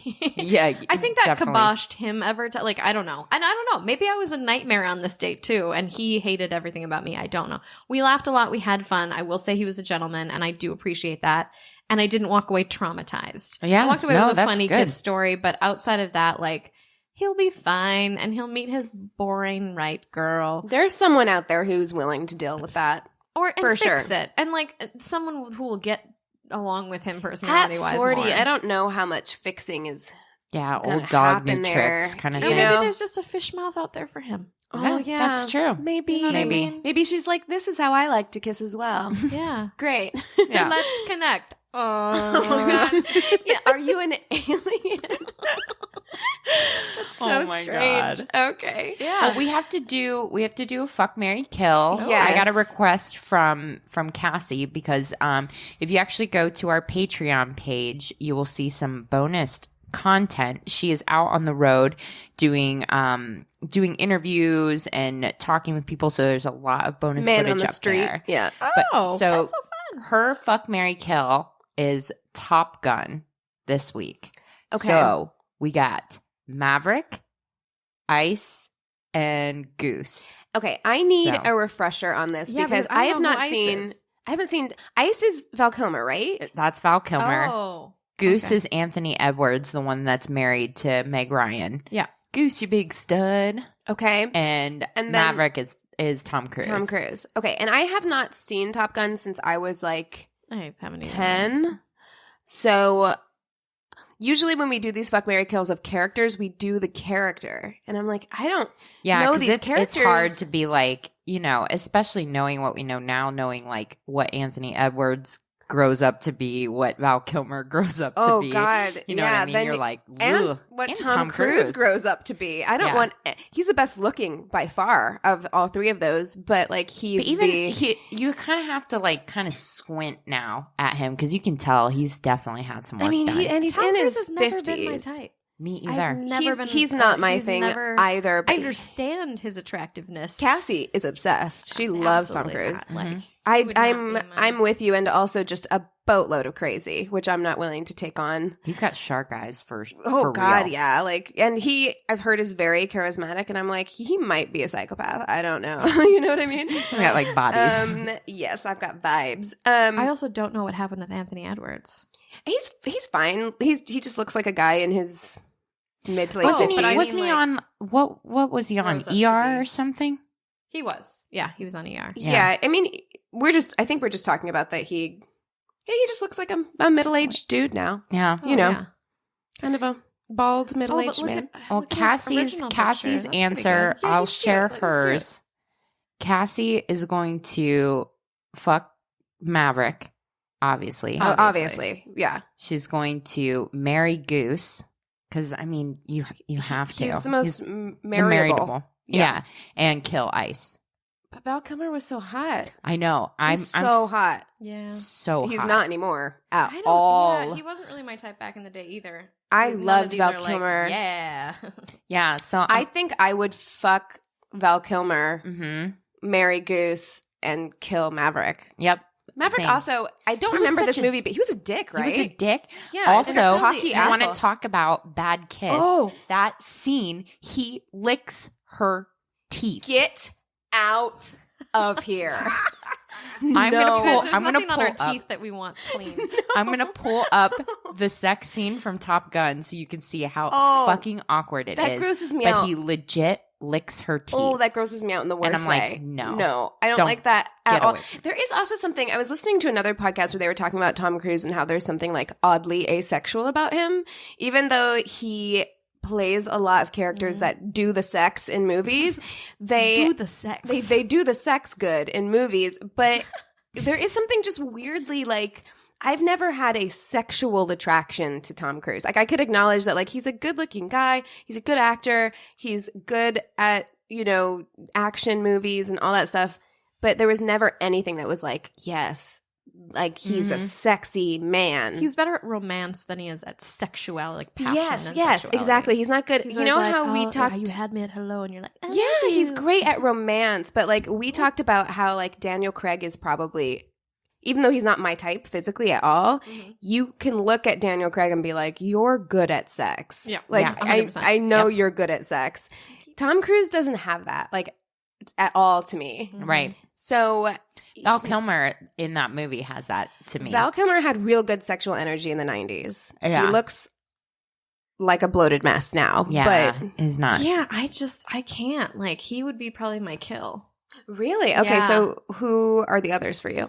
Yeah, I think that definitely. kiboshed him ever to like, I don't know. And I don't know. Maybe I was a nightmare on this date too, and he hated everything about me. I don't know. We laughed a lot. We had fun. I will say he was a gentleman, and I do appreciate that. And I didn't walk away traumatized. Yeah, I walked away no, with a that's funny good. kiss story, but outside of that, like, he'll be fine, and he'll meet his boring right girl. There's someone out there who's willing to deal with that. And For fix sure. it. And like someone who will get along with him At personality-wise 40, more. I don't know how much fixing is. Yeah, gonna old dog, happen new there. tricks kind of Or You thing. maybe know? there's just a fish mouth out there for him. Oh, Yeah, yeah. that's true. Maybe. You know what I Maybe. mean? Maybe she's like, this is how I like to kiss as well. Yeah. Great. Yeah. Let's connect. Oh, God. Yeah, are you an alien? That's so Oh, my strange. God. Okay. Yeah. Well, we have to do a fuck, marry, kill. Yes. I got a request from Cassie because if you actually go to our Patreon page, you will see some bonus content. She is out on the road doing interviews and talking with people, so there's a lot of bonus Man footage on the up street. there. Yeah. But Oh, so that's so fun. her fuck, marry, kill is Top Gun this week. Okay. So we got Maverick, Ice, and Goose. Okay, I need So. a refresher on this Yeah, because because I I have don't know not who Ice seen. is. I haven't seen. Ice is Val Kilmer, right? That's Val Kilmer. Oh. Goose okay. is Anthony Edwards, the one that's married to Meg Ryan. Yeah. Goose, you big stud. Okay. And then Maverick is Tom Cruise. Tom Cruise. Okay. And I have not seen Top Gun since I was like I haven't even 10. So usually when we do these fuck, marry, kills of characters, we do the character. And I'm like, I don't know these characters. It's hard to be like, you know, especially knowing what we know now, knowing like what Anthony Edwards grows up to be, what Val Kilmer grows up to be. Oh, God. You know what I mean? You're like, and what and Tom Cruise grows up to be. I don't want – he's the best looking by far of all three of those, but like he's you kind of have to like kind of squint now at him because you can tell he's definitely had some work done. He's Tom in Cruise his has never 50s. been my type. Me either. He's not my thing either. But I understand his attractiveness. Cassie is obsessed. She loves Tom Cruise. Like, I'm with you, and also just a boatload of crazy, which I'm not willing to take on. He's got shark eyes for God, real. yeah. Like, and I've heard is very charismatic, and I'm like, he might be a psychopath. I don't know. You know what I mean? I got like bodies. Yes, I've got vibes. I also don't know what happened with Anthony Edwards. He's fine. He just looks like a guy in his mid to late 50s. Wasn't he on what was he on? ER or something? He was. Yeah, he was on ER. Yeah. I mean, I think we're just talking about that he just looks like a middle-aged dude now. Yeah. You know. Kind of a bald middle-aged man. Well, Cassie's answer, I'll share hers. Cassie is going to fuck Maverick, obviously. Obviously. Yeah. She's going to marry Goose. Because, I mean, you have to. He's the most marriable. Yeah. And kill Ice. But Val Kilmer was so hot. I know. I'm so hot. Yeah. So He's hot. not anymore at all. Yeah, he wasn't really my type back in the day either. I loved Val Kilmer. Yeah. Yeah. So I think I would fuck Val Kilmer, marry Goose, and kill Maverick. Yep. Maverick also, I don't remember this movie, but he was a dick, right? He was a dick. Yeah. Also, you want to talk about bad kiss. Oh. That scene, he licks her teeth. Get out of here. I'm gonna pull pull our up. teeth that we want cleaned. I'm gonna pull up the sex scene from Top Gun so you can see how fucking awkward it is. That grosses me out. But he legit licks her teeth. Oh, that grosses me out in the worst way. And I'm like, no. I don't like that at all. away. There is also something, I was listening to another podcast where they were talking about Tom Cruise and how there's something like oddly asexual about him, even though he plays a lot of characters that do the sex in movies. They do the sex. They do the sex good in movies, but there is something just weirdly like, I've never had a sexual attraction to Tom Cruise. Like, I could acknowledge that, like, he's a good-looking guy. He's a good actor. He's good at, you know, action movies and all that stuff. But there was never anything that was like, yes, like, he's a sexy man. He was better at romance than he is at sexuality, like passion. Yes, and yes, sexuality. exactly. He's not good. He's you know like, how we talked. Yeah, you had me at hello, and you're like, yeah, he's great at romance. But like, we talked about how like Daniel Craig is probably, even though he's not my type physically at all, you can look at Daniel Craig and be like, you're good at sex. Yeah, like yeah, I know you're good at sex. Tom Cruise doesn't have that, like, at all to me. Right. So Val Kilmer in that movie has that to me. Val Kilmer had real good sexual energy in the 90s. Yeah. He looks like a bloated mess now. Yeah, but is not. Yeah, I can't. Like, he would be probably my kill. Really? Okay, Yeah. so who are the others for you?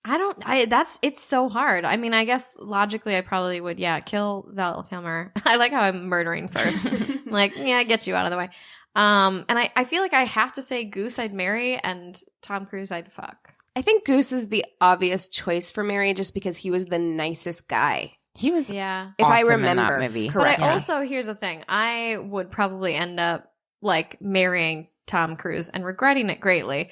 It's so hard. I mean, I guess logically I probably would, kill Val Kilmer. I like how I'm murdering first. Like, get you out of the way. And I feel like I have to say Goose I'd marry and Tom Cruise I'd fuck. I think Goose is the obvious choice for Mary just because he was the nicest guy. He was Yeah. If I awesome in remember that movie. correctly. But I also, here's the thing. I would probably end up like marrying Tom Cruise and regretting it greatly.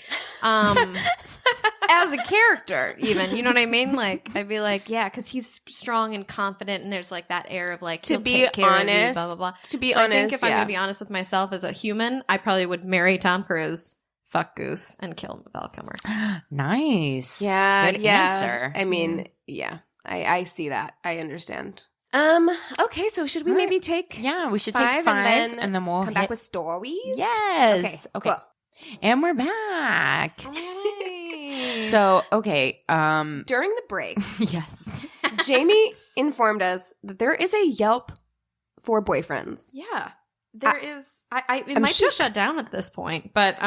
As a character, even, you know what I mean? Like, I'd be like, yeah, because he's strong and confident, and there's like that air of like, To he'll be take care of you, honest- blah blah blah. to be So I honest, think if I'm gonna be honest with myself as a human, I probably would marry Tom Cruise, fuck Goose, and kill Val Kilmer. Nice. Yeah, Good yeah. answer. I mean, I see that. I understand. Okay, so should we All right. maybe take Yeah, we should five take five and then we'll come back hit- with stories? Yes. Okay, cool. And we're back. So, okay. During the break, Yes. Jamie informed us that there is a Yelp for boyfriends. Yeah. There is it I'm might shook. be shut down at this point, but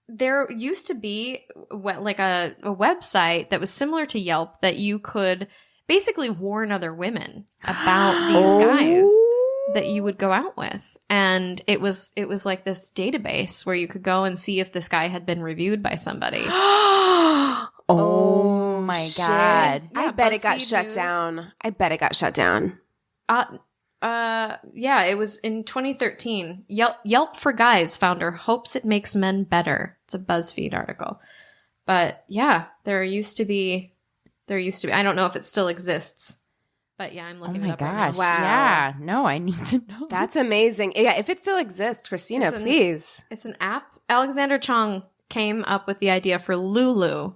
there used to be like a website that was similar to Yelp that you could basically warn other women about these guys that you would go out with. And it was like this database where you could go and see if this guy had been reviewed by somebody. Oh my shit. God. I Yeah, bet it got BuzzFeed shut News. down. I bet it got shut down. Yeah, it was in 2013. Yelp for Guys founder hopes it makes men better. It's a BuzzFeed article. But yeah, there used to be, I don't know if it still exists. But yeah, I'm Oh looking it my up right now. gosh. Wow. Yeah. No, I need to know. That's amazing. Yeah, if it still exists, Christina, It's an- please. It's an app. Alexander Chong came up with the idea for Lulu,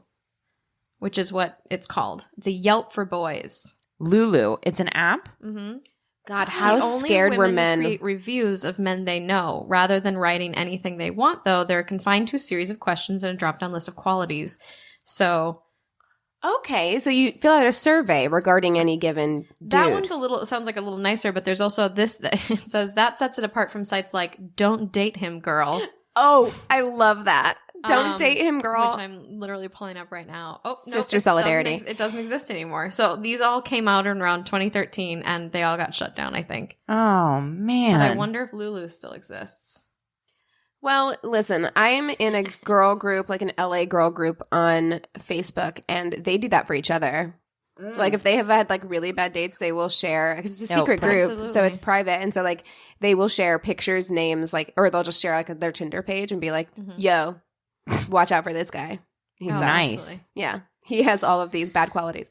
which is what it's called. It's a Yelp for boys. Lulu. It's an app? Mm-hmm. God, how scared were men? Create reviews of men they know. Rather than writing anything they want, though, they're confined to a series of questions and a drop-down list of qualities. So Okay, so you fill out a survey regarding any given dude. that one's sounds like a little nicer, but there's also this that it says that sets it apart from sites like "Don't Date Him, Girl," Oh, I love that. Don't date him, girl. which I'm literally pulling up right now. Oh, nope, Sister it solidarity. It doesn't exist anymore. So these all came out in around 2013, and they all got shut down, I think. Oh, man. But I wonder if Lulu still exists. Well, listen, I'm in a girl group, like an LA girl group on Facebook, and they do that for each other. Like if they have had like really bad dates, they will share, because it's a Oh, secret group, so absolutely. it's private, and so like they will share pictures, names, like, or they'll just share like their Tinder page and be like, "Yo, watch out for this guy. He's Oh, nice. absolutely. Yeah, he has all of these bad qualities."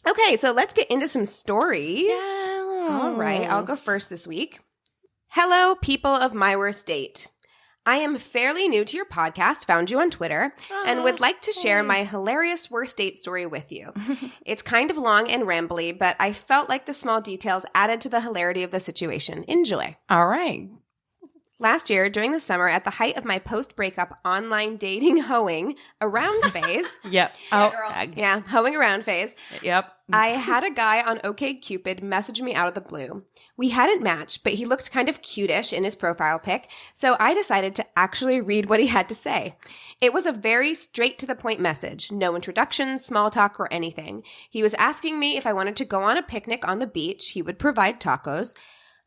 Okay, so let's get into some stories. All right, I'll go first this week. Hello, people of my worst date. I am fairly new to your podcast, found you on Twitter, and would like to share my hilarious worst date story with you. It's kind of long and rambly, but I felt like the small details added to the hilarity of the situation. Enjoy. All right. Last year, during the summer, at the height of my post-breakup online dating hoeing around phase, Yep. yeah, hoeing around phase, Yep. I had a guy on OkCupid message me out of the blue. We hadn't matched, but he looked kind of cutish in his profile pic, so I decided to actually read what he had to say. It was a very straight-to-the-point message, no introductions, small talk, or anything. He was asking me if I wanted to go on a picnic on the beach. He would provide tacos.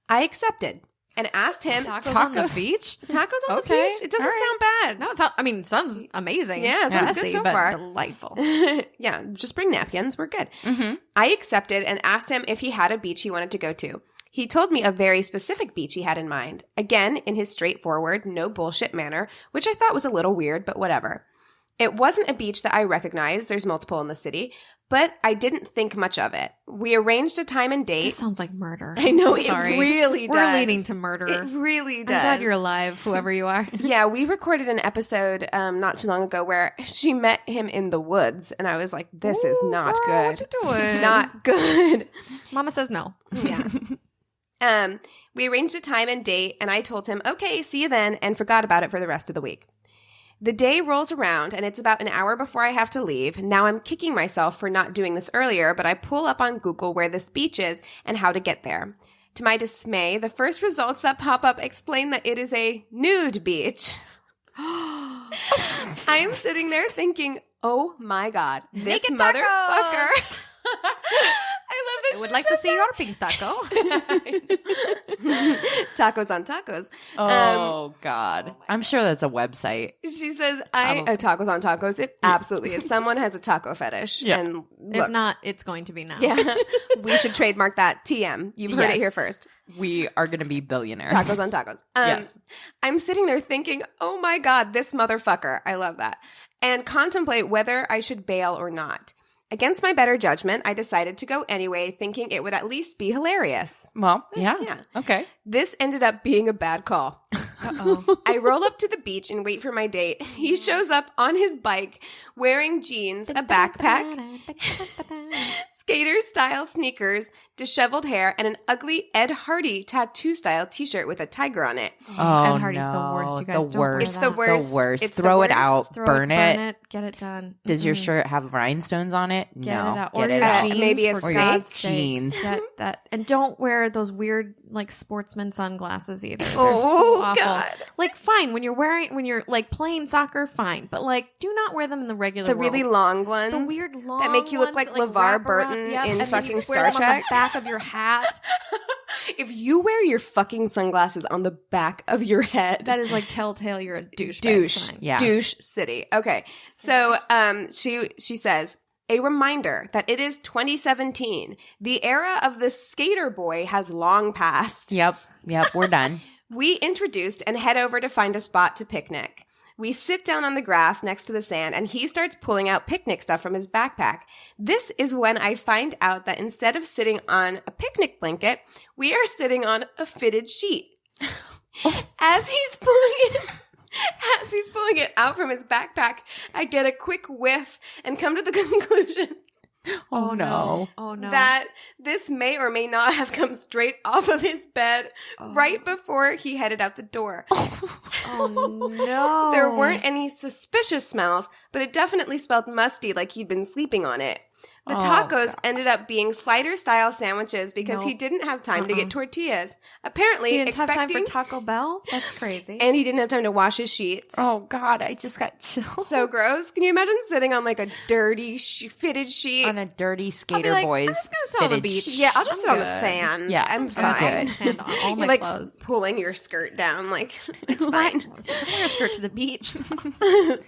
I accepted and asked him, Tacos on the beach? Tacos on the Okay. beach? It doesn't All right. sound bad. No, it's not, I mean, sounds amazing. Yeah, it sounds good Messy, so but far. delightful. Yeah, just bring napkins. We're good. Mm-hmm. I accepted and asked him if he had a beach he wanted to go to. He told me a very specific beach he had in mind. Again, in his straightforward, no bullshit manner, which I thought was a little weird, but whatever. It wasn't a beach that I recognized. There's multiple in the city, but I didn't think much of it. We arranged a time and date. This sounds like murder. I know, I'm so sorry. it really does. We're leading to murder. It really does. I'm glad you're alive, whoever you are. Yeah, we recorded an episode not too long ago where she met him in the woods, and I was like, this is not girl, good. what you doing? Not good. Mama says no. Yeah. We arranged a time and date, and I told him, okay, see you then, and forgot about it for the rest of the week. The day rolls around, and it's about an hour before I have to leave. Now I'm kicking myself for not doing this earlier, but I pull up on Google where this beach is and how to get there. To my dismay, the first results that pop up explain that it is a nude beach. I am sitting there thinking, oh my God, this Naked motherfucker. tacos. I love that I would she like to said see your pink taco. Tacos on tacos. Oh, God. I'm sure that's a website. She says, Probably. tacos on tacos. It absolutely is. Someone has a taco fetish. Yeah. And If look, not, it's going to be now. yeah, we should trademark that. TM. You've heard it Yes. here first. We are going to be billionaires. Tacos on tacos. Yes. I'm sitting there thinking, oh my God, this motherfucker. I love that. And contemplate whether I should bail or not. Against my better judgment, I decided to go anyway, thinking it would at least be hilarious. Well, yeah. Yeah. Okay. This ended up being a bad call. Uh-oh. I roll up to the beach and wait for my date. He shows up on his bike, wearing jeans, a backpack, skater-style sneakers, disheveled hair, and an ugly Ed Hardy tattoo-style t-shirt with a tiger on it. Oh, Ed Hardy's the worst. You guys the don't wear worst. It's the that. worst. The worst. It's the Throw it worst. out. Throw Burn it. Get it done. Does your Mm-mm. shirt have rhinestones on it? Get No. it out. Get Or it your out. jeans, Maybe a for skirt. God's sakes. Jeans. That and don't wear those weird like sportsman sunglasses either. They're Oh, so awful. God. Like fine when you're like playing soccer, fine, but like do not wear them in the regular The world. really long ones. The weird long that make you look ones like that, LeVar wrap around- Burton Yep, in and then fucking you Star wear them on Trek. the back of your hat. If you wear your fucking sunglasses on the back of your head, That is like telltale you're a douche. douche. Yeah. Douche city. Okay. So she says, a reminder that it is 2017. The era of the skater boy has long passed. Yep. We're done. We introduced and head over to find a spot to picnic. We sit down on the grass next to the sand, and he starts pulling out picnic stuff from his backpack. This is when I find out that instead of sitting on a picnic blanket, we are sitting on a fitted sheet. As he's pulling it out from his backpack, I get a quick whiff and come to the conclusion Oh, no. Oh no. that this may or may not have come straight off of his bed right before he headed out the door. Oh no. There weren't any suspicious smells, but it definitely smelled musty, like he'd been sleeping on it. The tacos ended up being slider-style sandwiches because he didn't have time to get tortillas. Apparently, He didn't have time for expecting- Taco Bell? That's crazy. and he didn't have time to wash his sheets. Oh, God. I just got chills. So gross. Can you imagine sitting on like a dirty fitted sheet? On a dirty I'll be skater like, boys. I'm just gonna sit on the fitted beach. Yeah, I'll just sit on the good. sand. Yeah, I'm I'm fine. good. Sand on all my You're like clothes. pulling your skirt down, like it's fine. Wear a skirt to the beach.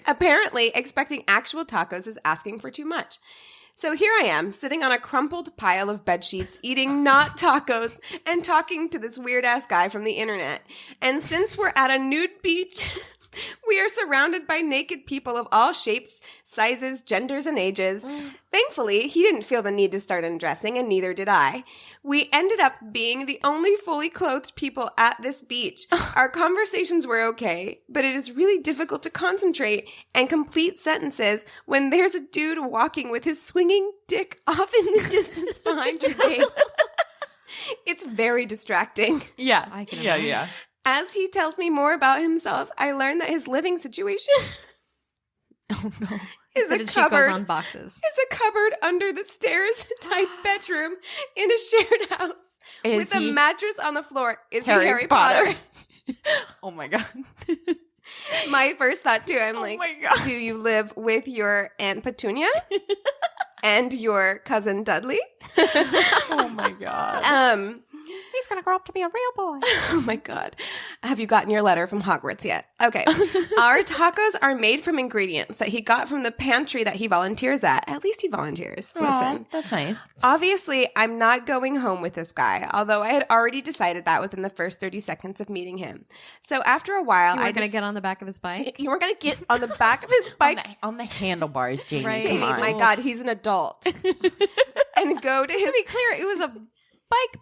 Apparently, expecting actual tacos is asking for too much. So here I am, sitting on a crumpled pile of bed sheets, eating not tacos, and talking to this weird-ass guy from the internet. And since we're at a nude beach, we are surrounded by naked people of all shapes, sizes, genders, and ages. Thankfully, he didn't feel the need to start undressing, and neither did I. We ended up being the only fully clothed people at this beach. Our conversations were okay, but it is really difficult to concentrate and complete sentences when there's a dude walking with his swinging dick off in the distance behind your gate. It's very distracting. Yeah. I can imagine. As he tells me more about himself, I learn that his living situation is a Fitted sheet goes cupboard. on boxes. Is a cupboard under the stairs type bedroom in a shared house Is with a he mattress on the floor. Is he Harry Harry Potter? Oh, my God. My first thought too. I'm Oh like, my God. do you live with your Aunt Petunia and your cousin Dudley? Oh, my God. He's gonna grow up to be a real boy. Oh my God. Have you gotten your letter from Hogwarts yet? Okay. Our tacos are made from ingredients that he got from the pantry that he volunteers at. At least he volunteers. Aw, Listen. that's nice. Obviously, I'm not going home with this guy, although I had already decided that within the first 30 seconds of meeting him. So after a while, You I were gonna just- get on the back of his bike. You were going to get on the back of his bike. On the handlebars, Jamie. Right. Jamie, Come on. my God, he's an adult. And go to his... To be clear, it was a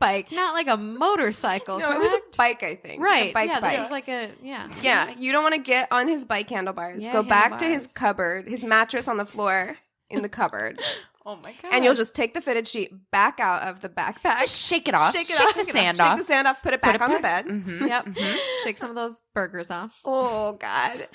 bike, not like a motorcycle. No, it correct? was a bike, I think. Right. A bike. This is like a Yeah, you don't want to get on his bike handlebars. Yeah, Go back to his handlebars. cupboard, his mattress on the floor in the cupboard. Oh, my God. And you'll just take the fitted sheet back out of the backpack. Just shake it off. Shake the sand Shake off. the sand off. Put it back on the bed. Mm-hmm. Yep. Shake some of those burgers off. Oh, God.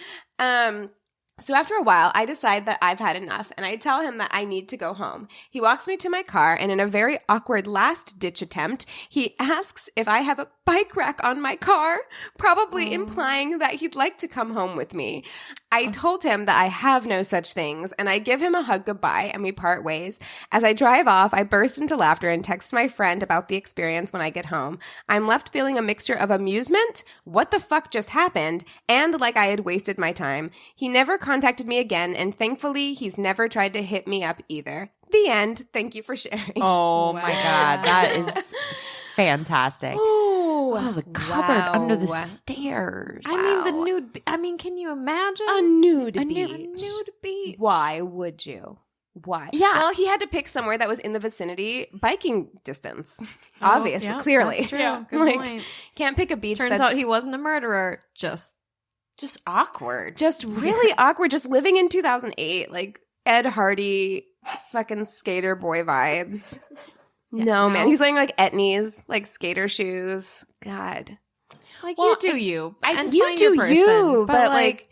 So after a while, I decide that I've had enough, and I tell him that I need to go home. He walks me to my car, and in a very awkward last-ditch attempt, he asks if I have a bike rack on my car, probably implying that he'd like to come home with me. I told him that I have no such things, and I give him a hug goodbye, and we part ways. As I drive off, I burst into laughter and text my friend about the experience when I get home. I'm left feeling a mixture of amusement, what the fuck just happened, and like I had wasted my time. He never contacted me again, and thankfully, he's never tried to hit me up either. The end. Thank you for sharing. Oh, my God. That is fantastic. Oh, the cupboard under the wow. stairs. I mean, the nude. I mean, can you imagine A nude a beach. nude beach? Why would you? Why? Yeah. Well, he had to pick somewhere that was in the vicinity, biking distance. Obviously, yeah, clearly. that's true. Yeah. Good Like, point. Can't pick a beach Turns that's out he wasn't a murderer. Just awkward. just really awkward, just living in 2008, like Ed Hardy fucking skater boy vibes. No, man. He's wearing like Etnies, like skater shoes. God. Like, Well, you do you. And You find do your person, you, but like,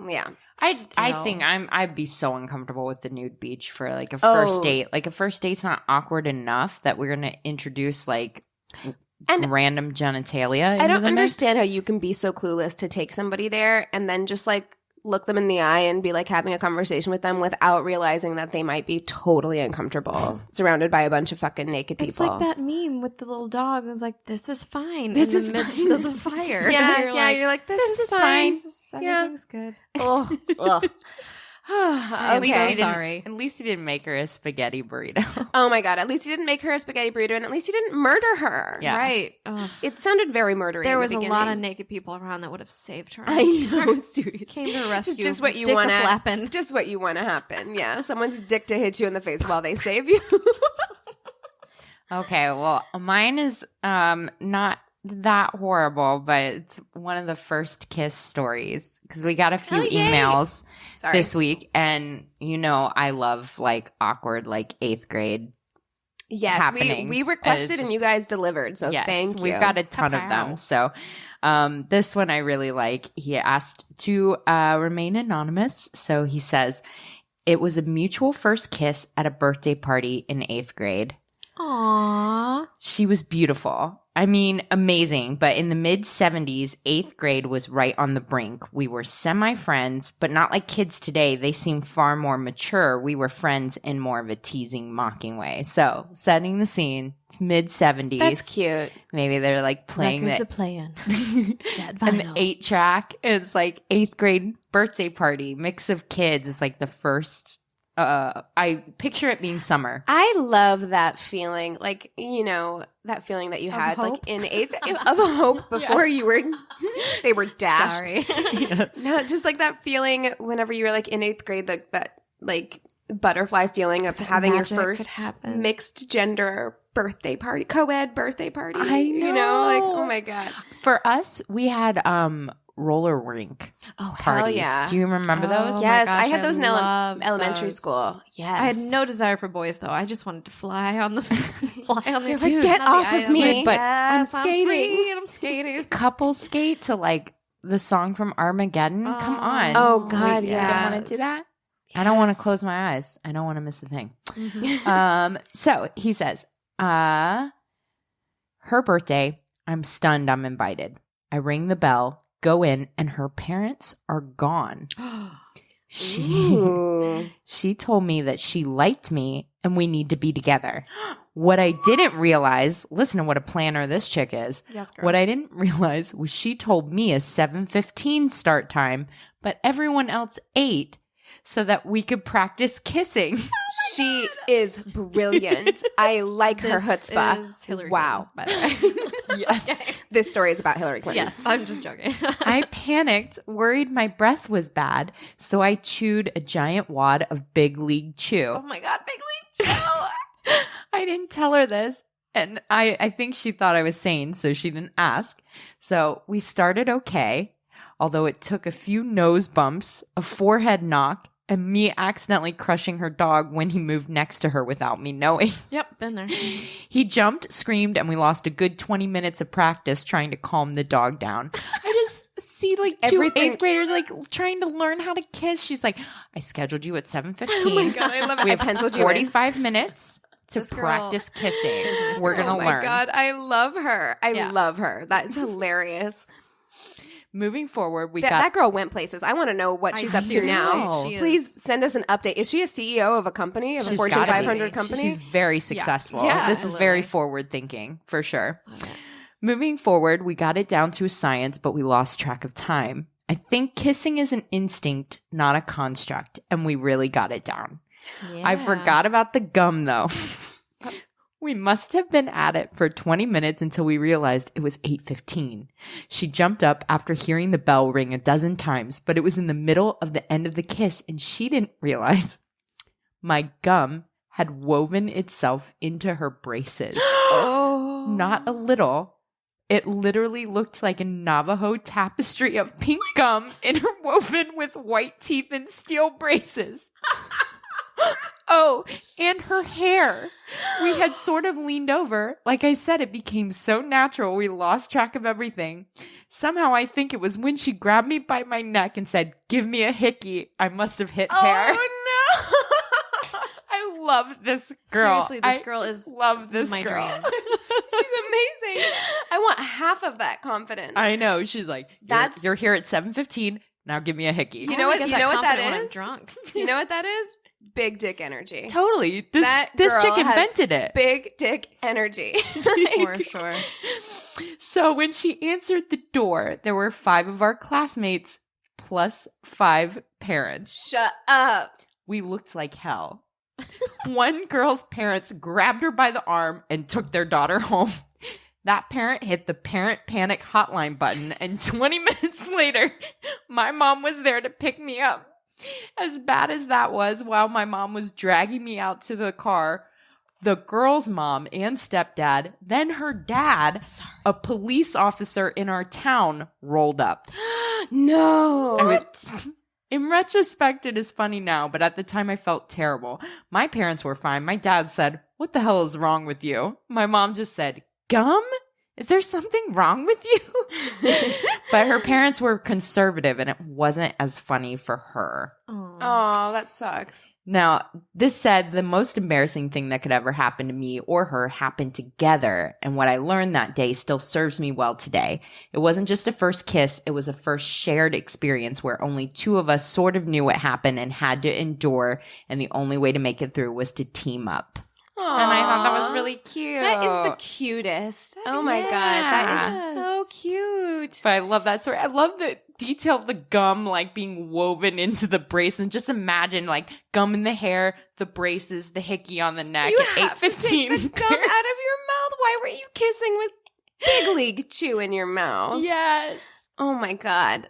yeah. I Still. think I'd be so uncomfortable with the nude beach for like a first date. Like a first date's not awkward enough that we're gonna introduce like random genitalia. I don't understand how you can be so clueless to take somebody there and then just like look them in the eye and be like having a conversation with them without realizing that they might be totally uncomfortable surrounded by a bunch of fucking naked people. It's like that meme with the little dog. It was like, this is fine. This in is the midst fine. of the fire. Yeah, you're like, this is fine. Everything's good. Ugh. Ugh. I'm Okay. so sorry. At least he didn't make her a spaghetti burrito. Oh my God. At least he didn't make her a spaghetti burrito and at least he didn't murder her. Yeah. Right. Ugh. It sounded very murdery. There in the was a beginning. lot of naked people around that would have saved her. I know, seriously. Came to rescue. Just what you Dick want a-flappin'. to just what you want to happen. Yeah, someone's dick to hit you in the face while they save you. Okay, well, mine is not that horrible, but it's one of the first kiss stories because we got a few emails this week, and I love like awkward like 8th grade. Yes, happenings. we requested It's and you guys delivered. So yes, thank you. we've got a ton of them. So this one I really like. He asked to remain anonymous. So he says, it was a mutual first kiss at a birthday party in 8th grade. Aww. She was beautiful. I mean, amazing. But in the mid-70s, 8th grade was right on the brink. We were semi-friends, but not like kids today. They seem far more mature. We were friends in more of a teasing, mocking way. So, setting the scene, it's mid-70s. That's cute. Maybe they're like playing Records that. are playing. That An vinyl. 8-track. It's like 8th grade birthday party, mix of kids. It's like the first. I picture it being summer. I love that feeling, like, that feeling that you had hope? like in 8th of hope before you were they were dashed. Sorry. No, just like that feeling whenever you were like in 8th grade, like that like butterfly feeling of having your magic could first happen. mixed gender birthday party, co-ed birthday party. I know. Like, oh my God. For us, we had roller rink Oh, parties. hell yeah. Do you remember those? Oh, Yes, my I gosh, had those in loved elementary those. school. Yes. I had no desire for boys though. I just wanted to fly on the You're like, get off of me. Dude, but yes, I'm skating. free and I'm skating. Couple skate to like the song from Armageddon. Come on. Oh, God, You yes. don't want to do that? I don't want to close my eyes. I don't want to miss a thing. So he says, her birthday, I'm stunned I'm invited. I ring the bell, go in, and her parents are gone. Ooh. She told me that she liked me and we need to be together. What I didn't realize, listen to what a planner this chick is. Yes, girl. What I didn't realize was she told me a 7:15 start time, but everyone else 8 so that we could practice kissing. She is brilliant. I like her This chutzpah. is Hillary Wow. Clinton, by the way. Yes. This story is about Hillary Clinton. Yes, I'm just joking. I panicked, worried my breath was bad, so I chewed a giant wad of Big League Chew. Oh my God, Big League Chew. I didn't tell her this, and I think she thought I was sane, so she didn't ask. So we started okay, although it took a few nose bumps, a forehead knock, and me accidentally crushing her dog when he moved next to her without me knowing. Yep, been there. He jumped, screamed, and we lost a good 20 minutes of practice trying to calm the dog down. I just see like two Everything- 8th graders like trying to learn how to kiss. She's like, I scheduled you at 7:15. Oh my God, I love it. We I have penciled you in. 45 minutes to This girl practice kissing. We're going to Oh my learn. God, I love her. I Yeah. love her. That's hilarious. Moving forward, we That, got that girl went places. I want to know what she's up to seriously, now. she is. Please send us an update. Is she a CEO of a company, of a She's Fortune gotta be. 500 company? She's very successful. Yeah, this is very absolutely. forward thinking for sure. Moving forward, we got it down to a science, but we lost track of time. I think kissing is an instinct, not a construct, and we really got it down. I forgot about the gum though. We must have been at it for 20 minutes until we realized it was 8:15. She jumped up after hearing the bell ring a dozen times, but it was in the middle of the end of the kiss and she didn't realize my gum had woven itself into her braces. Oh. Not a little. It literally looked like a Navajo tapestry of pink gum interwoven with white teeth and steel braces. Oh, and her hair. We had sort of leaned over. Like I said, it became so natural. We lost track of everything. Somehow I think it was when she grabbed me by my neck and said, "Give me a hickey." I must have hit hair. Oh, no. I love this girl. Seriously, this girl is love this my girl. dream. She's amazing. I want half of that confidence. I know. She's like, you're here at 7:15. Now give me a hickey. You know what? You know what that When I'm is? drunk. You know what that is? Big dick energy. Totally. This girl chick has invented it. Big dick energy. For sure. So when she answered the door, there were 5 of our classmates plus 5 parents. Shut up. We looked like hell. One girl's parents grabbed her by the arm and took their daughter home. That parent hit the parent panic hotline button, and 20 minutes later, my mom was there to pick me up. As bad as that was, while my mom was dragging me out to the car, the girl's mom and stepdad, then her dad, a police officer in our town, rolled up. No. In retrospect, it is funny now, but at the time I felt terrible. My parents were fine. My dad said, "What the hell is wrong with you?" My mom just said, "Gum? Is there something wrong with you?" But her parents were conservative and it wasn't as funny for her. Oh, that sucks. Now, this said, the most embarrassing thing that could ever happen to me or her happened together, and what I learned that day still serves me well today. It wasn't just a first kiss, it was a first shared experience where only 2 of us sort of knew what happened and had to endure, and the only way to make it through was to team up. Aww. And I thought that was really cute. That is the cutest. Oh my God. That is so cute. But I love that story. I love the detail of the gum like being woven into the brace, and just imagine like gum in the hair, the braces, the hickey on the neck You at have to 8:15. take the gum out of your mouth. Why were you kissing with big league chew in your mouth? Yes. Oh my God.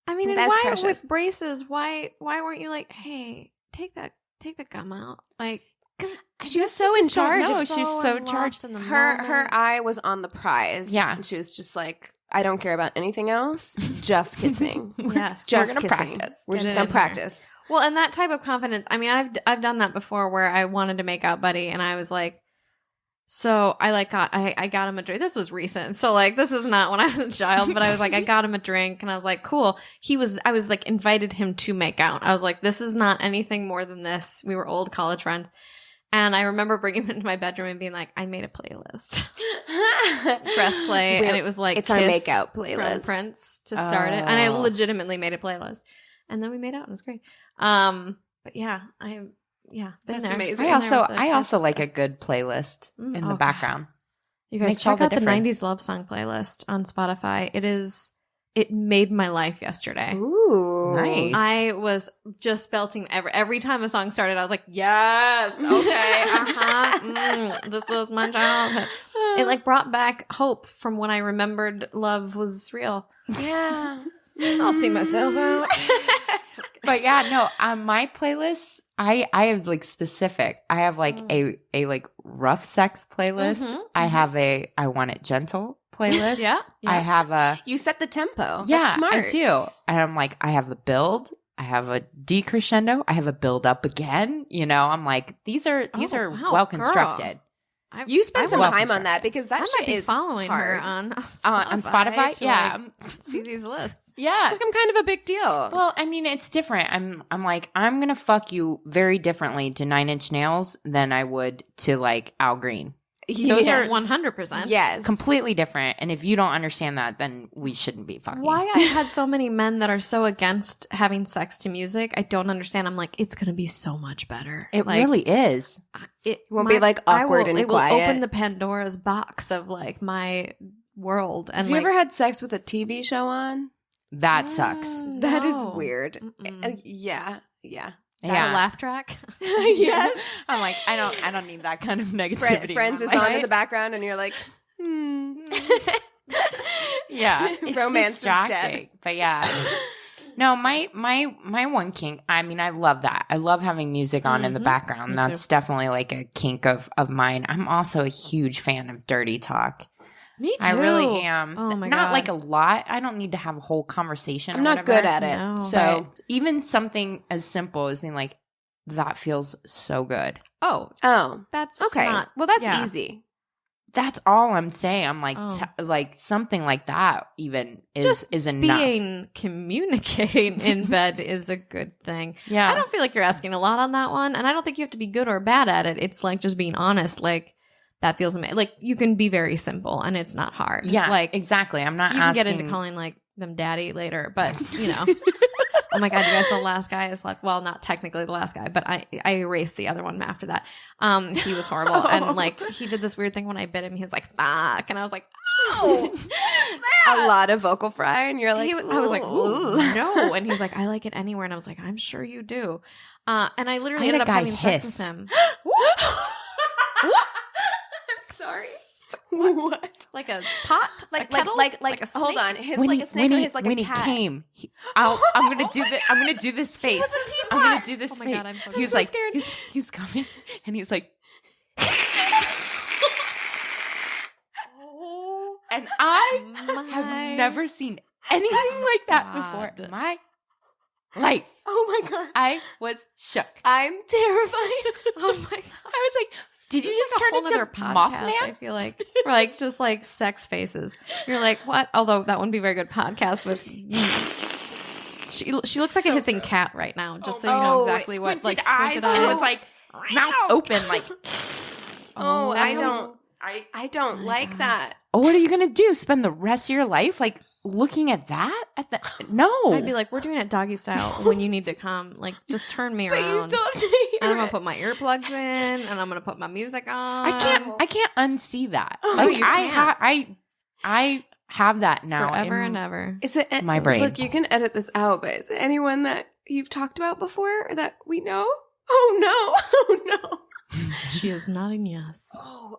I mean, and That's why precious. with braces? Why weren't you like, hey, take the gum out? Like, She was so in charge. No, she was so lost charged. in the Her moment. eye was on the prize. Yeah. And she was just like, I don't care about anything else. Just kissing. Yes. Just gonna kissing. practice. We're Get just it gonna in practice. Well, and that type of confidence. I mean, I've done that before where I wanted to make out Buddy, and I was like, so I like I got him a drink. This was recent, so like this is not when I was a child, but I was like, I got him a drink, and I was like, cool. I was like invited him to make out. I was like, this is not anything more than this. We were old college friends. And I remember bringing him into my bedroom and being like, I made a playlist. Press play. And it was like, it's our Kiss makeout from playlist. Prince to start it. And I Oh. legitimately made a playlist. And then we made out. And it was great. But yeah, been That's there. amazing. I also Been there with the I also Kiss like stuff. a good playlist in the Oh, God. background. You guys Makes all check the out the difference. 90s love song playlist on Spotify. It made my life yesterday. Ooh. Nice. I was just belting every time a song started. I was like, yes, okay, this was my childhood. It like brought back hope from when I remembered love was real. Yeah. I'll see myself out. But yeah, no, on my playlists, I have like specific. I have like a like rough sex playlist. Mhm, I have a I want it gentle playlist. Yeah, yeah. I have a You set the tempo. yeah, That's smart. I do. And I'm like, I have a build. I have a decrescendo. I have a build up again. You know, I'm like, these are wow, well constructed. You spend some will time on construct that it. because that I shit might be is following hard. her on On Spotify, to, yeah, like, see these lists. yeah. She's like, I'm kind of a big deal. Well, I mean, it's different. I'm like, I'm gonna fuck you very differently to 9 Inch Nails than I would to like Al Green. Those Yes. are 100%. Yes. Completely different. And if you don't understand that, then we shouldn't be fucking. Why I've had so many men that are so against having sex to music, I don't understand. I'm like, it's going to be so much better. It Like, really is. it Won't be, like, awkward and it quiet. will open the Pandora's box of like my world. And Have you like, ever had sex with a TV show on? That sucks. That is no. weird. Mm-mm. Yeah. That Yeah. laugh track. Yes. I'm like, I don't need that kind of negativity. Friends is in my on in life. the background, and you're like, Yeah, it's Romance is dead. distracting. But yeah. No, my one kink, I mean, I love that. I love having music on in the Mhm. background. Me That's definitely like a kink of mine. I'm also a huge fan of dirty talk. Me too. I really am. Oh my Not God. like a lot. I don't need to have a whole conversation. I'm or not whatever. good at it. No. So But even something as simple as being like, that feels so good. Oh, Oh, that's okay. not- Well, that's yeah. easy. That's all I'm saying. I'm like, Oh. like something like that even Just is enough. Communicating in bed is a good thing. Yeah. I don't feel like you're asking a lot on that one, and I don't think you have to be good or bad at it. It's like just being honest. Like that feels amazing. Like you can be very simple, and it's not hard. Yeah, like exactly. I'm not you can asking. get into calling like them daddy later, but you know. Oh my God, you guys, the last guy I slept. Well, not technically the last guy, but I erased the other one after that. He was horrible. And like he did this weird thing when I bit him. He was like, fuck. And I was like, oh. A lot of vocal fry, and you're like, I was like, ooh. no. And he's like, I like it anywhere. And I was like, I'm sure you do. And I literally I had ended a up guy having sex hiss. with him. I'm sorry. What? Like a pot? Like, a kettle? like, a hold snake? on. His like a snake or his like when a cat? he came, I'm gonna do this. I'm gonna do this face. was a teapot. I'm gonna do this Oh my face. God, I'm so he was so like, scared. he's coming, and he's like, Oh, and I my have never seen anything like that before God. in my life. Oh my God. I was shook. I'm terrified. Oh my God. I was like, did you This just is like a turn whole into nother podcast, I Mothman? feel like. Or like just like sex faces. You're like, what? Although that wouldn't be a very good podcast with she looks like a hissing cat right now, just so you know exactly what like squinted eyes. It eyes. was like mouth open, like. Oh, I that's don't. I I don't like God. that. Oh, what are you gonna do? Spend the rest of your life like looking at that? No. I'd be like, we're doing it doggy style when you need to come. Like, just turn me But you around. still have to hear And I'm gonna it. put my earplugs in, and I'm gonna put my music on. I can't unsee that. Oh, Like you I have that now forever in and ever. Is it my brain. Look, you can edit this out, but is it anyone that you've talked about before or that we know? Oh no! Oh no! She is nodding yes.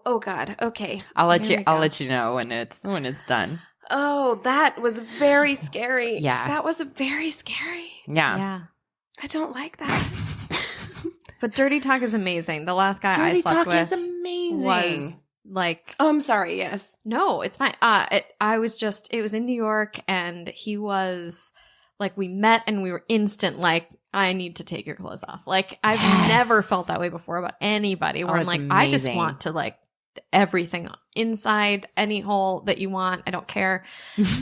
Oh God. Okay. I'll let There you we I'll go. let you know when it's done. Oh, that was very scary. Yeah. That was very scary. Yeah. Yeah. I don't like that. But dirty talk is amazing. The last guy I Dirty slept talk with is amazing. was like, Oh, I'm sorry. Yes. no, it's fine. It was in New York, and he was like, we met and we were instant like, I need to take your clothes off. Like, I've Yes. never felt that way before about anybody where Oh, I'm like, it's I just amazing. want to like everything inside any hole that you want. I don't care.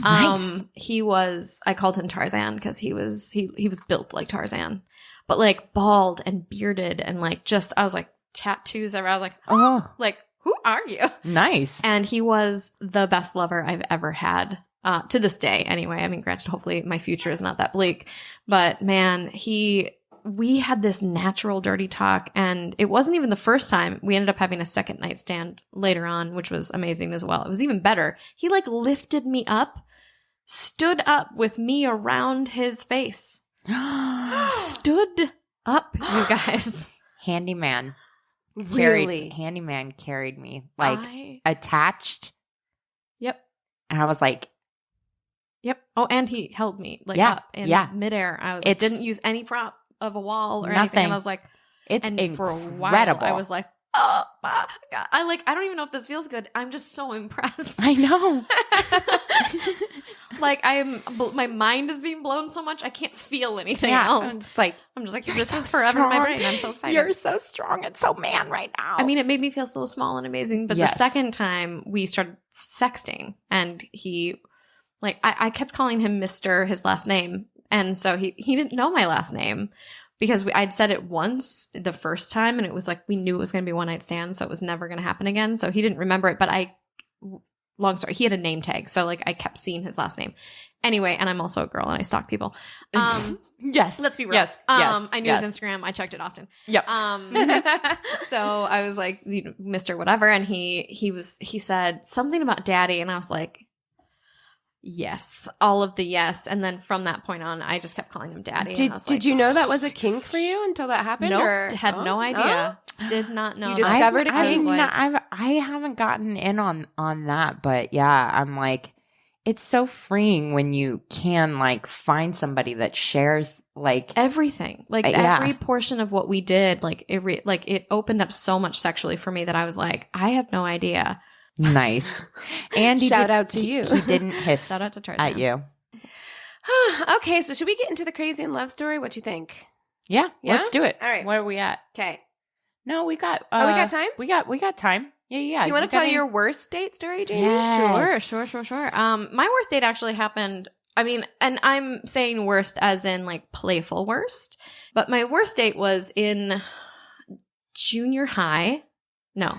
Nice. I called him Tarzan because he was built like Tarzan, but like bald and bearded and like just, I was like tattoos everywhere. I was like, Oh, like, who are you? nice. And he was the best lover I've ever had. To this day, anyway. I mean, granted, hopefully my future is not that bleak, but man, we had this natural dirty talk, and it wasn't even the first time. We ended up having a second nightstand later on, which was amazing as well. It was even better. He like lifted me up, stood up with me around his face, stood up, you guys. Handyman Really? carried me like attached, Yep. and I was like, Yep. Oh, and he held me like Yeah, up in yeah. midair. I was It's- didn't use any prop of a wall or anything. Nothing. And I was like, it's and incredible. for a while, I was like, oh my God. I don't even know if this feels good. I'm just so impressed. I know. Like my mind is being blown so much. I can't feel anything Yeah, else. I'm just like, I'm just like, you're this so is forever in my strong. brain. I'm so excited. you're so strong and so man right now. I mean, it made me feel so small and amazing. But Yes. the second time we started sexting, and he, like, I kept calling him Mr. his last name. And so he didn't know my last name because I'd said it once the first time, and it was like, we knew it was going to be one night stand. So it was never going to happen again. So he didn't remember it. But long story, he had a name tag. So like I kept seeing his last name. Anyway, and I'm also a girl and I stalk people. yes. Let's be real. Yes. I knew yes. his Instagram. I checked it often. Yep. So I was like, you know, Mr. Whatever, and he said something about daddy, and I was like, yes, all of the yes. And then from that point on, I just kept calling him daddy. and I was Did you know that was a kink for you until that happened? Nope, or? had no Oh, idea. Did not know. You that. discovered a I was kink? like, I haven't gotten in on that, but yeah, I'm like, it's so freeing when you can like find somebody that shares like everything, like yeah. every portion of what we did, like it opened up so much sexually for me that I was like, I have no idea. nice. And Shout out to you. He didn't hiss Shout out to Tarzan. at you. Okay, so should we get into the crazy in love story? What do you think? Yeah, Yeah? let's do it. All right. Where are we at? Okay. No, we got. We got time? We got time. Yeah. Do you want to tell your worst date story, Jamie? Yes. Sure. My worst date actually happened. I mean, and I'm saying worst as in like playful worst, but my worst date was in junior high. No,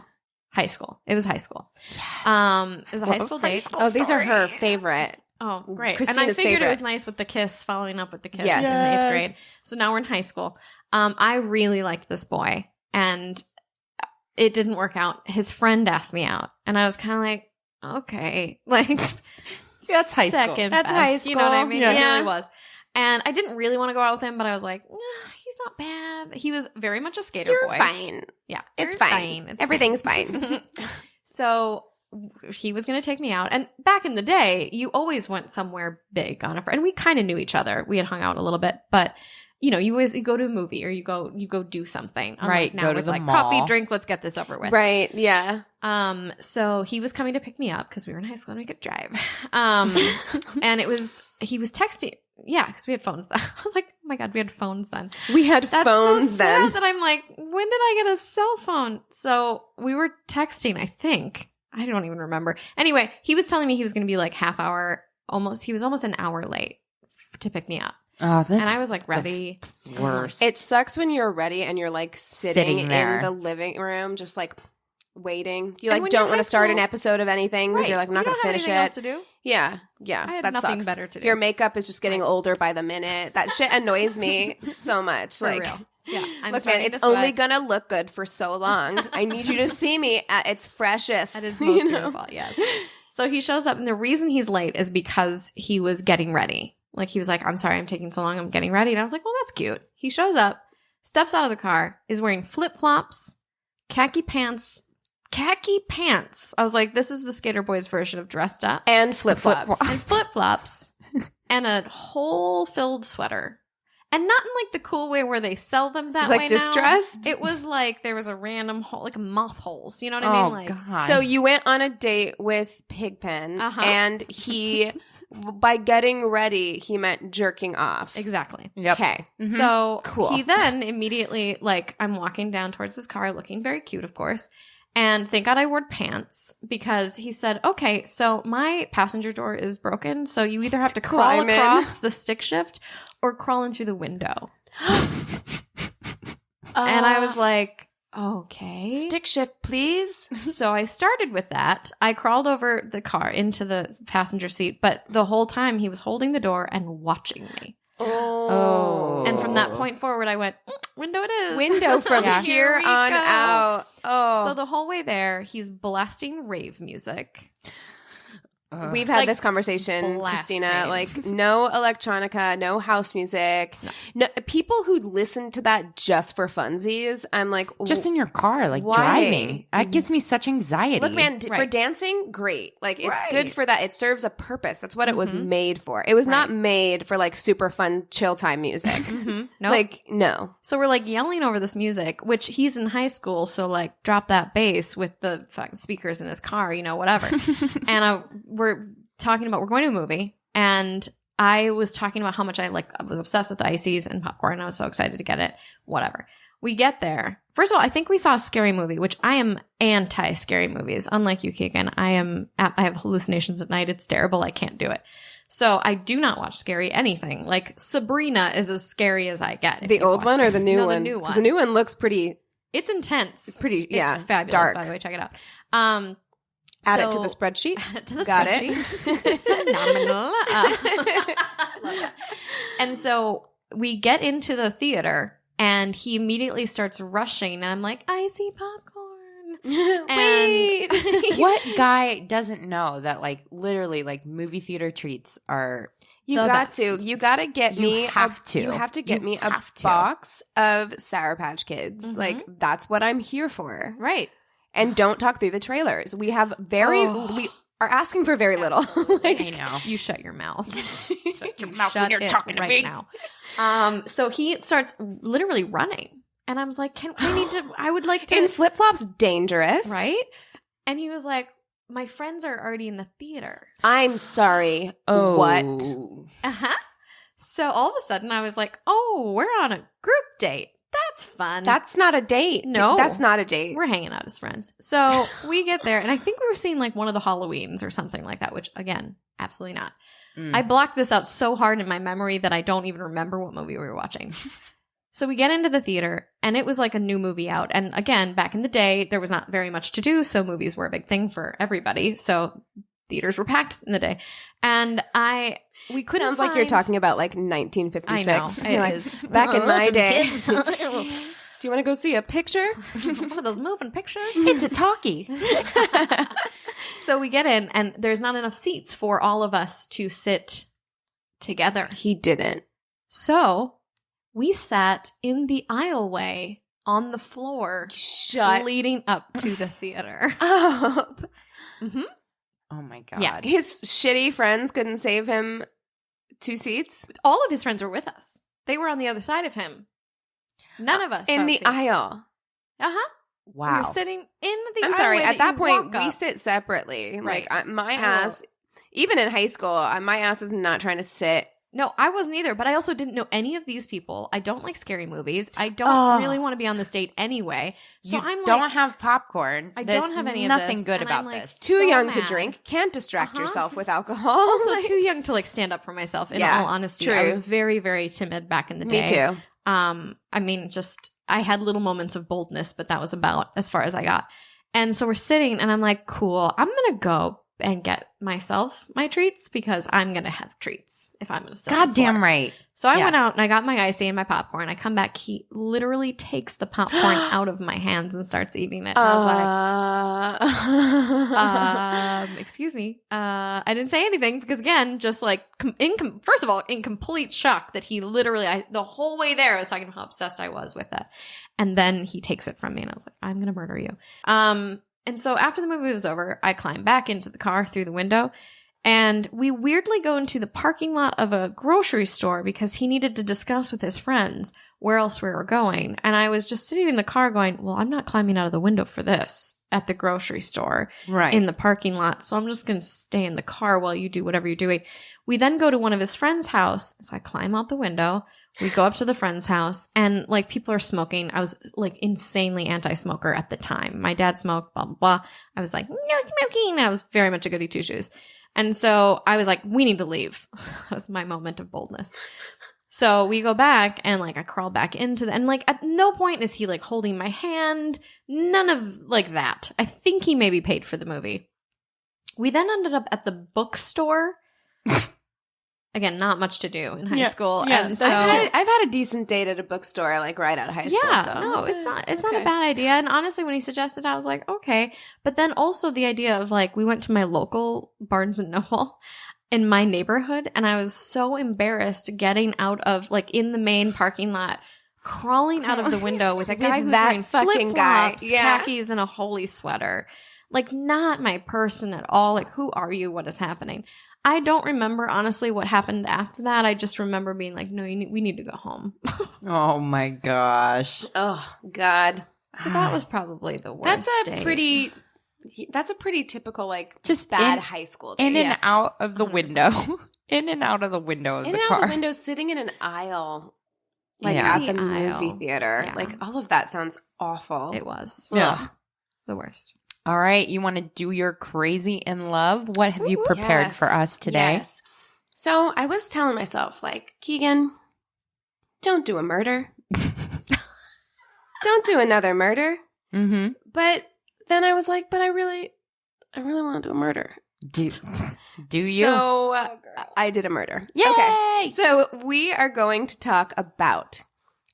high school. It was high school. Yes. It was a high school date. Oh, these are her favorite. Oh, great. Christina's and I figured favorite. it was nice with the kiss, following up with the kiss Yes. in 8th grade. So now we're in high school. I really liked this boy, and it didn't work out. His friend asked me out, and I was kind of like, okay. Like, That's high school. second That's best, high You know what I school. mean? Yeah. It really was. And I didn't really want to go out with him, but I was like, nah, he's not bad. He was very much a skater You're boy. fine. Yeah. It's very fine. It's Everything's fine. So he was going to take me out. And back in the day, you always went somewhere big on a friend. And we kind of knew each other. We had hung out a little bit, but you know, you go to a movie or you go do something. Unlike Right, now go where to it's the like mall. coffee, drink, let's get this over with. Right. Yeah. So he was coming to pick me up because we were in high school and we could drive. And he was texting. Yeah, because we had phones then. I was like, oh my God, we had phones then. We had That's phones so then. sad that I'm like, when did I get a cell phone? So we were texting, I think. I don't even remember. Anyway, he was telling me he was going to be like half hour, almost. He was almost an hour late to pick me up. Oh, that's And I was like ready. worst. It sucks when you're ready and you're like sitting there. in the living room, just like waiting. You And like when don't you're want high to start an school- episode of anything because Right. you're like, I'm not You going to don't have finish anything else it. to do. Yeah. I had that nothing sucks. better to do. Your makeup is just getting older by the minute. That shit annoys me so much. For like, real. Yeah. I'm look, man, starting it's to only sweat. gonna look good for so long. I need you to see me at its freshest. That is most you know? beautiful, yes. So he shows up, and the reason he's late is because he was getting ready. Like, he was like, I'm sorry I'm taking so long, I'm getting ready. And I was like, well, that's cute. He shows up, steps out of the car, is wearing flip-flops, khaki pants. I was like, this is the skater boys version of dressed up. And flip-flops. And flip-flops, and a hole-filled sweater. And not in, like, the cool way where they sell them that It's way like now. distressed? It was like there was a random hole, like moth holes. You know what I mean? Like, God. So you went on a date with Pigpen, Uh-huh. and he, by getting ready, he meant jerking off. exactly. Yep. Okay. So Cool. he then immediately, like, I'm walking down towards his car, looking very cute, of course. And thank God I wore pants because he said, okay, so my passenger door is broken. So you either have to crawl Climb in. across the stick shift or crawl in through the window. And I was like, okay. stick shift, please. So I started with that. I crawled over the car into the passenger seat, but the whole time he was holding the door and watching me. Oh. And from that point forward, I went, window it is. Window from Yeah. here Here we on go. out. Oh. So the whole way there, he's blasting rave music. We've had Like, this conversation, blasting. Christina. Like, no electronica, no house music. No, people who listen to that just for funsies, I'm like, just in your car, like Why? driving. That gives me such anxiety. look, man, for Right. dancing, great. Like, it's Right. good for that. It serves a purpose. That's what it was made for. It was not made for like super fun chill time music. Mm-hmm. Nope. Like, no. So we're like yelling over this music, which he's in high school. So like drop that bass with the fucking speakers in his car, you know, whatever. And we're talking about, we're going to a movie. And I was talking about how much I was obsessed with ices and popcorn. I was so excited to get it, whatever. We get there. First of all, I think we saw a scary movie, which I am anti-scary movies. Unlike you, Keegan, I have hallucinations at night. It's terrible. I can't do it. So I do not watch scary anything. Like Sabrina is as scary as I get. if The you old one watched or the it. new No, one? the new 'Cause one. the new one looks pretty It's intense. Pretty, yeah, It's fabulous, dark. by the way. Check it out. Add it to the spreadsheet. Add it to the Got spreadsheet. it. It's phenomenal. Love that. And so we get into the theater, and he immediately starts rushing, and I'm like, I see popcorn. Wait. what guy doesn't know that, like, literally, like, movie theater treats are You The got best. to. You got to get You me. have to. You have to get You me a have to. box of Sour Patch Kids. Mhm. Like, that's what I'm here for. Right. And don't talk through the trailers. We have we are asking for very little. Like, I know. You shut your mouth. Shut your mouth when Shut you're it talking to right me. now. So he starts literally running. And I was like, I would like to. in flip flops, dangerous. Right? And he was like, my friends are already in the theater. I'm sorry. Oh. What? Uh-huh. So all of a sudden I was like, oh, we're on a group date. That's fun. That's not a date. No. That's not a date. We're hanging out as friends. So we get there, and I think we were seeing like one of the Halloweens or something like that, which again, absolutely not. I blocked this out so hard in my memory that I don't even remember what movie we were watching. So we get into the theater, and it was like a new movie out. And again, back in the day, there was not very much to do, so movies were a big thing for everybody. So theaters were packed in the day. And we couldn't Sounds like you're talking about like 1956. I know. You're It like, is. back in my Listen, day. kids. Do you want to go see a picture? One of those moving pictures. It's a talkie. So we get in, and there's not enough seats for all of us to sit together. He didn't. So we sat in the aisleway on the floor Shut leading up to the theater. up. Mm-hmm. Oh my God. Yeah. His shitty friends couldn't save him 2 seats All of his friends were with us. They were on the other side of him. None of us in found the seats. aisle. Uh-huh. We Wow. were sitting in the I'm sorry. aisleway At that you point, walk we up. sit separately. Right. Like my Oh. ass, even in high school, my ass is not trying to sit. No, I wasn't either, but I also didn't know any of these people. I don't like scary movies. I don't Oh. really want to be on this date anyway. So You I'm don't like, have popcorn. I There's don't have any of nothing this, good and about I'm like, this. Too so young to mad. drink. Can't distract Uh-huh. yourself with alcohol. also Like- too young to like stand up for myself. In Yeah, all honesty, true. I was very, very timid back in the day. Me too. I mean, just I had little moments of boldness, but that was about as far as I got. And so we're sitting, and I'm like, cool. I'm gonna go and get myself my treats because I'm gonna have treats if I'm gonna sit. on the Goddamn floor. right. So I Yes. went out and I got my icy and my popcorn. I come back. He literally takes the popcorn out of my hands and starts eating it. And I was like, excuse me. I didn't say anything because again, just like first of all, in complete shock that he literally, the whole way there I was talking about how obsessed I was with that. And then he takes it from me and I was like, I'm going to murder you. And so after the movie was over, I climbed back into the car through the window. And we weirdly go into the parking lot of a grocery store because he needed to discuss with his friends where else we were going. And I was just sitting in the car going, well, I'm not climbing out of the window for this at the grocery store Right. in the parking lot. So I'm just going to stay in the car while you do whatever you're doing. We then go to one of his friend's house. So I climb out the window. We go up to the friend's house and like people are smoking. I was like insanely anti-smoker at the time. My dad smoked, blah, blah, blah. I was like, no smoking. And I was very much a goody two shoes. And so I was like, we need to leave. That was my moment of boldness. So we go back and like I crawl back into the, and like at no point is he like holding my hand. None of like that. I think he maybe paid for the movie. We then ended up at the bookstore. Again, not much to do in high school. yeah, And that's so I've had a decent date at a bookstore, like right out of high school. yeah, So. no, it's not Okay. a bad idea. And honestly, when he suggested, I was like, okay. But then also the idea of like, we went to my local Barnes and Noble in my neighborhood, and I was so embarrassed getting out of like in the main parking lot, crawling out of the window with a With guy who's that wearing fucking guy. flip-flops, Yeah. khakis, and a holy sweater. Like not my person at all. Like, who are you? What is happening? I don't remember honestly what happened after that. I just remember being like, no, we need to go home. Oh my gosh. Oh God, So that was probably the worst. that's a date. pretty. That's a pretty typical like Just bad in- high school date. In and Yes. out of the 100%. window. In and out of the window of In the and car. out the window, sitting in an aisle, like Yeah. at the The aisle. movie theater. Yeah. Like all of that sounds awful. It was. Yeah. Ugh. The worst. All right. You want to do your crazy in love? What have you prepared Yes. for us today? Yes. So I was telling myself, like, Keegan, don't do a murder. Don't do another murder. Mm-hmm. But then I was like, but I really want to do a murder. Do you? So I did a murder. Yay! Okay. So we are going to talk about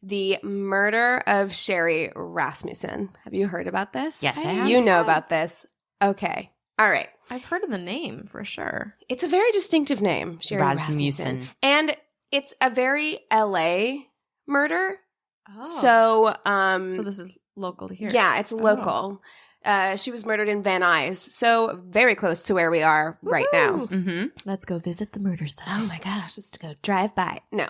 the murder of Sherri Rasmussen. Have you heard about this? Yes, I I have. You know have. about this. Okay. All right. I've heard of the name for sure. It's a very distinctive name, Sherri Rasmussen. Rasmussen. And it's a very LA murder. Oh. So this is local here. yeah, it's local. She was murdered in Van Nuys, so very close to where we are right now. Woohoo! Mm-hmm. Let's go visit the murder site. Oh my gosh, let's go drive by. No.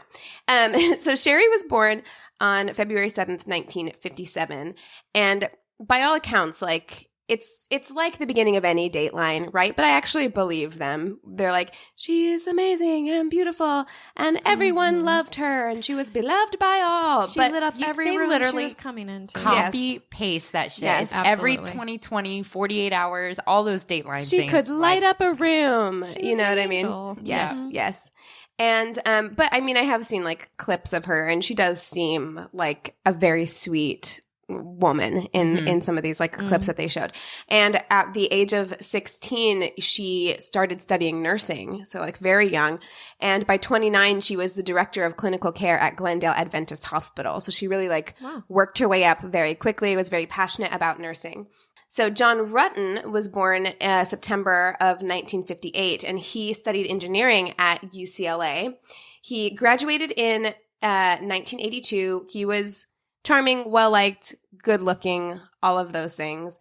So Sherri was born on February 7th, 1957. And by all accounts, like, it's like the beginning of any Dateline, right? But I actually believe them. They're like, she is amazing and beautiful, and everyone loved her, and she was beloved by all. She but lit up every they room literally she was coming into. Copy paste that shit. Yes, It's every absolutely. 2020, 48 hours, all those Dateline she things. could light up a room. She You was know an what I mean? angel. Yes, Yeah. yes. And but I mean, I have seen like clips of her, and she does seem like a very sweet woman in some of these like clips that they showed. And at the age of 16, she started studying nursing, so like very young. And by 29, she was the director of clinical care at Glendale Adventist Hospital. So she really like worked her way up very quickly, was very passionate about nursing. So John Rutten was born September of 1958, and he studied engineering at UCLA. He graduated in 1982. He was charming, well-liked, good-looking, all of those things.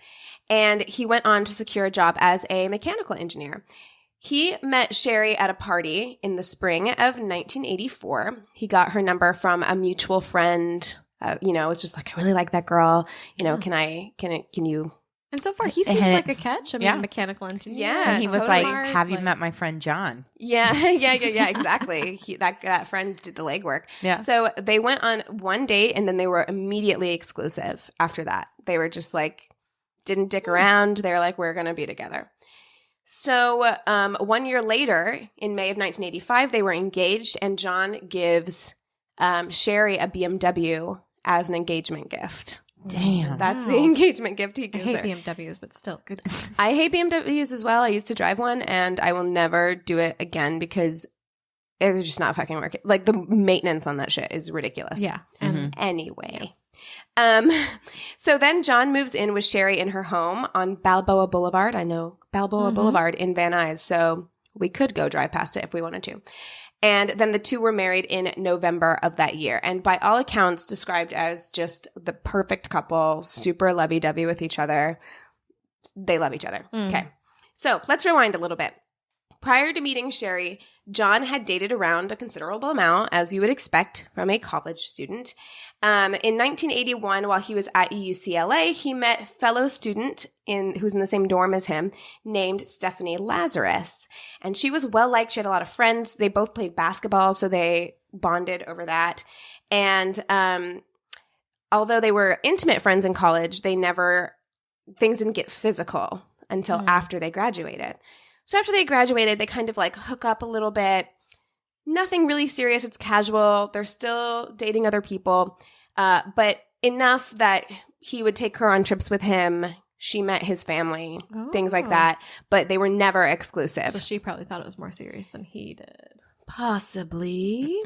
And he went on to secure a job as a mechanical engineer. He met Sherri at a party in the spring of 1984. He got her number from a mutual friend. It was just like, I really like that girl. Can you? And so far, he seems like a catch. I mean, Yeah. mechanical engineer. Yeah, And he was totally. like, have you met my friend John? Yeah, exactly. That friend did the legwork. Yeah. So they went on one date, and then they were immediately exclusive after that. They were just like, didn't dick around. They were like, we're going to be together. So 1 year later, in May of 1985, they were engaged, and John gives Sherri a BMW as an engagement gift. Damn. That's the engagement gift he I gives hate her. BMWs, but still good. I hate BMWs as well. I used to drive one, and I will never do it again because it's just not fucking working. Like, the maintenance on that shit is ridiculous. Yeah. And Anyway. So then John moves in with Sherri in her home on Balboa Boulevard. I know Balboa Boulevard in Van Nuys, so we could go drive past it if we wanted to. And then the two were married in November of that year. And by all accounts, described as just the perfect couple, super lovey-dovey with each other. They love each other. Okay. So let's rewind a little bit. Prior to meeting Sherri, John had dated around a considerable amount, as you would expect from a college student. In 1981, while he was at UCLA, he met a fellow student who's in the same dorm as him named Stephanie Lazarus. And she was well-liked. She had a lot of friends. They both played basketball, so they bonded over that. And although they were intimate friends in college, things didn't get physical until after they graduated. So after they graduated, they kind of like hook up a little bit. Nothing really serious. It's casual. They're still dating other people, but enough that he would take her on trips with him. She met his family, things like that, but they were never exclusive. so she probably thought it was more serious than he did. Possibly.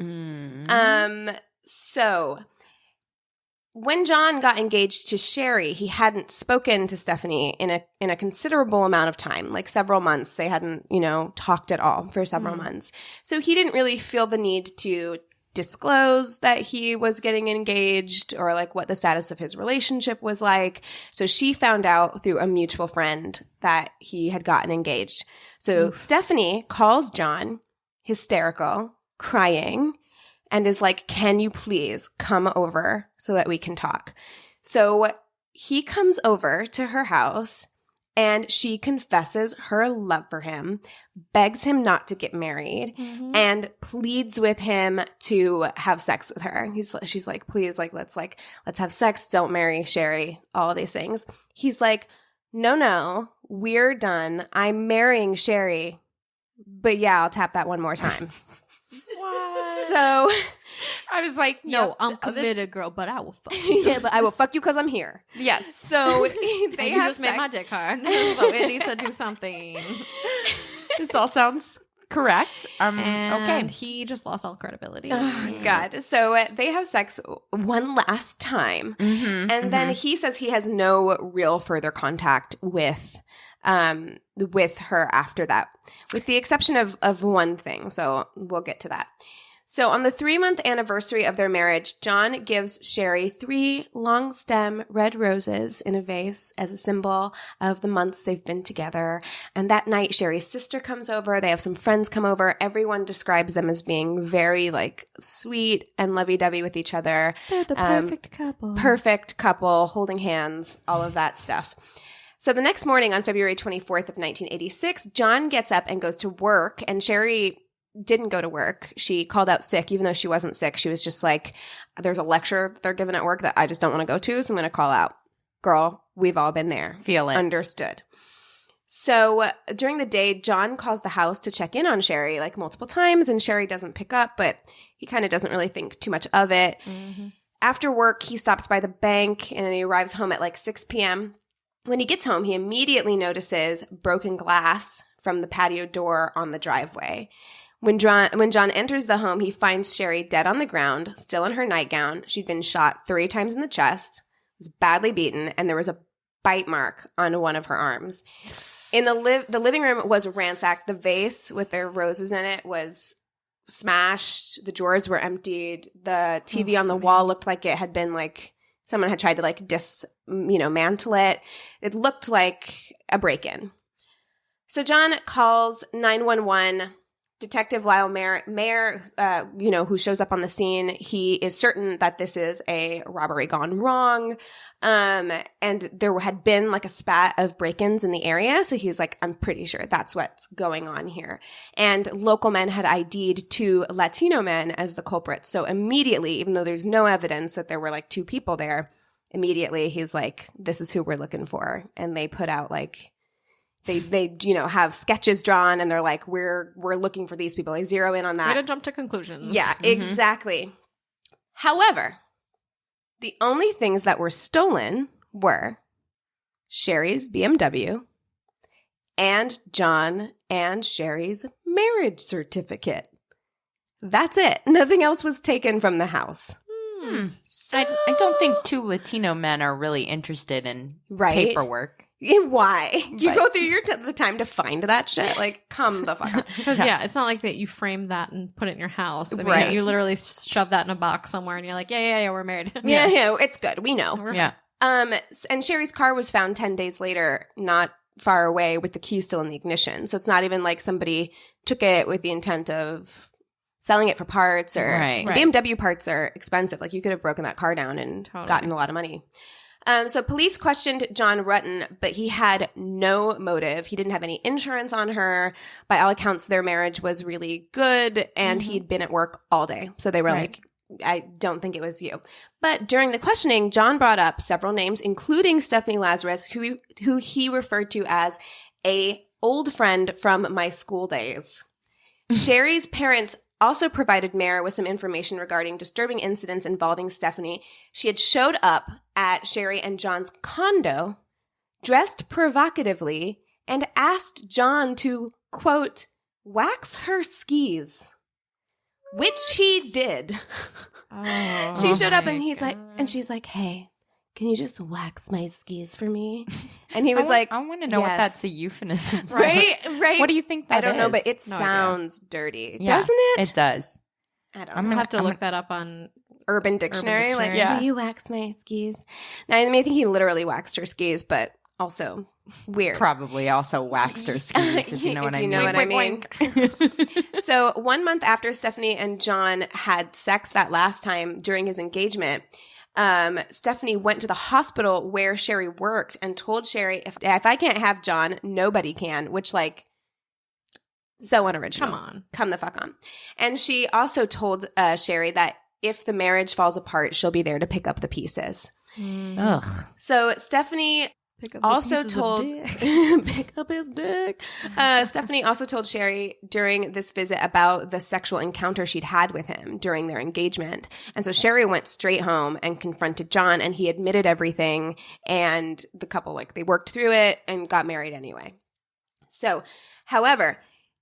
So when John got engaged to Sherri, he hadn't spoken to Stephanie in a considerable amount of time, like several months. They hadn't, talked at all for several months. So he didn't really feel the need to disclose that he was getting engaged or like what the status of his relationship was like. So she found out through a mutual friend that he had gotten engaged. So Stephanie calls John, hysterical, crying, and is like, can you please come over so that we can talk? So he comes over to her house, and she confesses her love for him, begs him not to get married, and pleads with him to have sex with her. She's like, please, let's have sex. Don't marry Sherri. All of these things. He's like, no, we're done. I'm marrying Sherri. But yeah, I'll tap that one more time. So I was like, No, yep, I'm committed, girl, but I will fuck. yeah, but I will fuck you because I'm here. Yes. So You they have just made sex. my dick hard. So it needs to do something. This all sounds correct. And Okay. he just lost all credibility. Oh, God. So they have sex one last time. And then he says he has no real further contact with her after that, with the exception of one thing. So we'll get to that. So on the 3-month anniversary of their marriage, John gives Sherri 3 long stem red roses in a vase as a symbol of the months they've been together. And that night, Sherri's sister comes over. They have some friends come over. Everyone describes them as being very sweet and lovey-dovey with each other. They're the perfect couple. Perfect couple, holding hands, all of that stuff. So the next morning on February 24th of 1986, John gets up and goes to work, and Sherri didn't go to work. She called out sick, even though she wasn't sick. She was just like, there's a lecture that they're giving at work that I just don't want to go to, so I'm going to call out. Girl, we've all been there. Feel it. Understood. So during the day, John calls the house to check in on Sherri like multiple times, and Sherri doesn't pick up, but he kind of doesn't really think too much of it. Mm-hmm. After work, he stops by the bank, and then he arrives home at like 6 p.m. When he gets home, he immediately notices broken glass from the patio door on the driveway. When John enters the home, he finds Sherri dead on the ground, still in her nightgown. She'd been shot 3 times in the chest, was badly beaten, and there was a bite mark on one of her arms. In the living room was ransacked. The vase with their roses in it was smashed. The drawers were emptied. The TV on the wall looked like it had been like someone had tried to like mantle it. It looked like a break-in. So John calls 911. Detective Lyle Mayer, who shows up on the scene, he is certain that this is a robbery gone wrong. And there had been like a spat of break-ins in the area. So he's like, I'm pretty sure that's what's going on here. And local men had ID'd 2 Latino men as the culprits. So immediately, even though there's no evidence that there were like 2 people there, immediately he's like, this is who we're looking for. And they put out like, They have sketches drawn, and they're like, we're looking for these people. They zero in on that. Way to jump to conclusions. Yeah, exactly. However, the only things that were stolen were Sherri's BMW and John and Sherri's marriage certificate. That's it. Nothing else was taken from the house. I don't think 2 Latino men are really interested in paperwork. Why? You go through the time to find that shit? Like, come the fuck on. Because, it's not like that you frame that and put it in your house. I mean, you literally shove that in a box somewhere and you're like, yeah, we're married. Yeah, it's good. We know. Yeah. And Sherri's car was found 10 days later, not far away, with the key still in the ignition. So it's not even like somebody took it with the intent of selling it for parts or BMW parts are expensive. Like, you could have broken that car down and gotten a lot of money. So police questioned John Rutten, but he had no motive. He didn't have any insurance on her. By all accounts, their marriage was really good, and he'd been at work all day. So they were like, I don't think it was you. But during the questioning, John brought up several names, including Stephanie Lazarus, who he referred to as a old friend from my school days. Sherri's parents also provided Mayer with some information regarding disturbing incidents involving Stephanie. She had showed up at Sherri and John's condo, dressed provocatively, and asked John to, quote, wax her skis, which he did. She showed up and she's like, hey, can you just wax my skis for me? And he was like, I want to know what that's a euphemism for. Right. What do you think that is? I don't know, but it sounds dirty, doesn't it? It does. I don't know. I'm going to have to look that up on Urban Dictionary. Like, will you wax my skis? Now, I may think he literally waxed her skis, but also weird. Probably also waxed her skis, if you know what I mean. You know what I mean. So 1 month after Stephanie and John had sex that last time during his engagement, Stephanie went to the hospital where Sherri worked and told Sherri, if I can't have John, nobody can, which, like, so unoriginal. Come the fuck on. And she also told Sherri that if the marriage falls apart, she'll be there to pick up the pieces. Ugh. So Stephanie also told pick up his dick. Stephanie also told Sherri during this visit about the sexual encounter she'd had with him during their engagement. And so Sherri went straight home and confronted John, and he admitted everything, and the couple, like, they worked through it and got married anyway. So, however,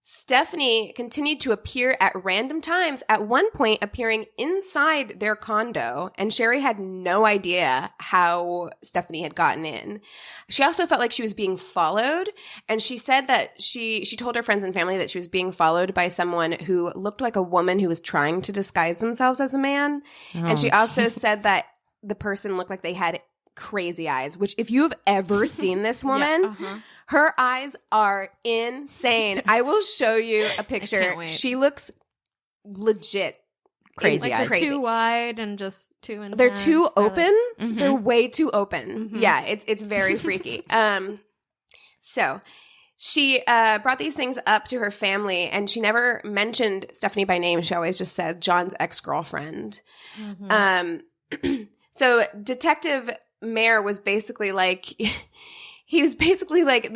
Stephanie continued to appear at random times, at one point appearing inside their condo, and Sherri had no idea how Stephanie had gotten in. She also felt like she was being followed, and she said that she told her friends and family that she was being followed by someone who looked like a woman who was trying to disguise themselves as a man. And she also said that the person looked like they had crazy eyes, which, if you've ever seen this woman, her eyes are insane. I will show you a picture. She looks legit Crazy Like eyes. they're too wide and just too intense. They're too open. Mhm. They're way too open. Mhm. Yeah, it's very freaky. So she brought these things up to her family, and she never mentioned Stephanie by name. She always just said John's ex-girlfriend. Mhm. So Detective Mayer was basically like, he was basically like,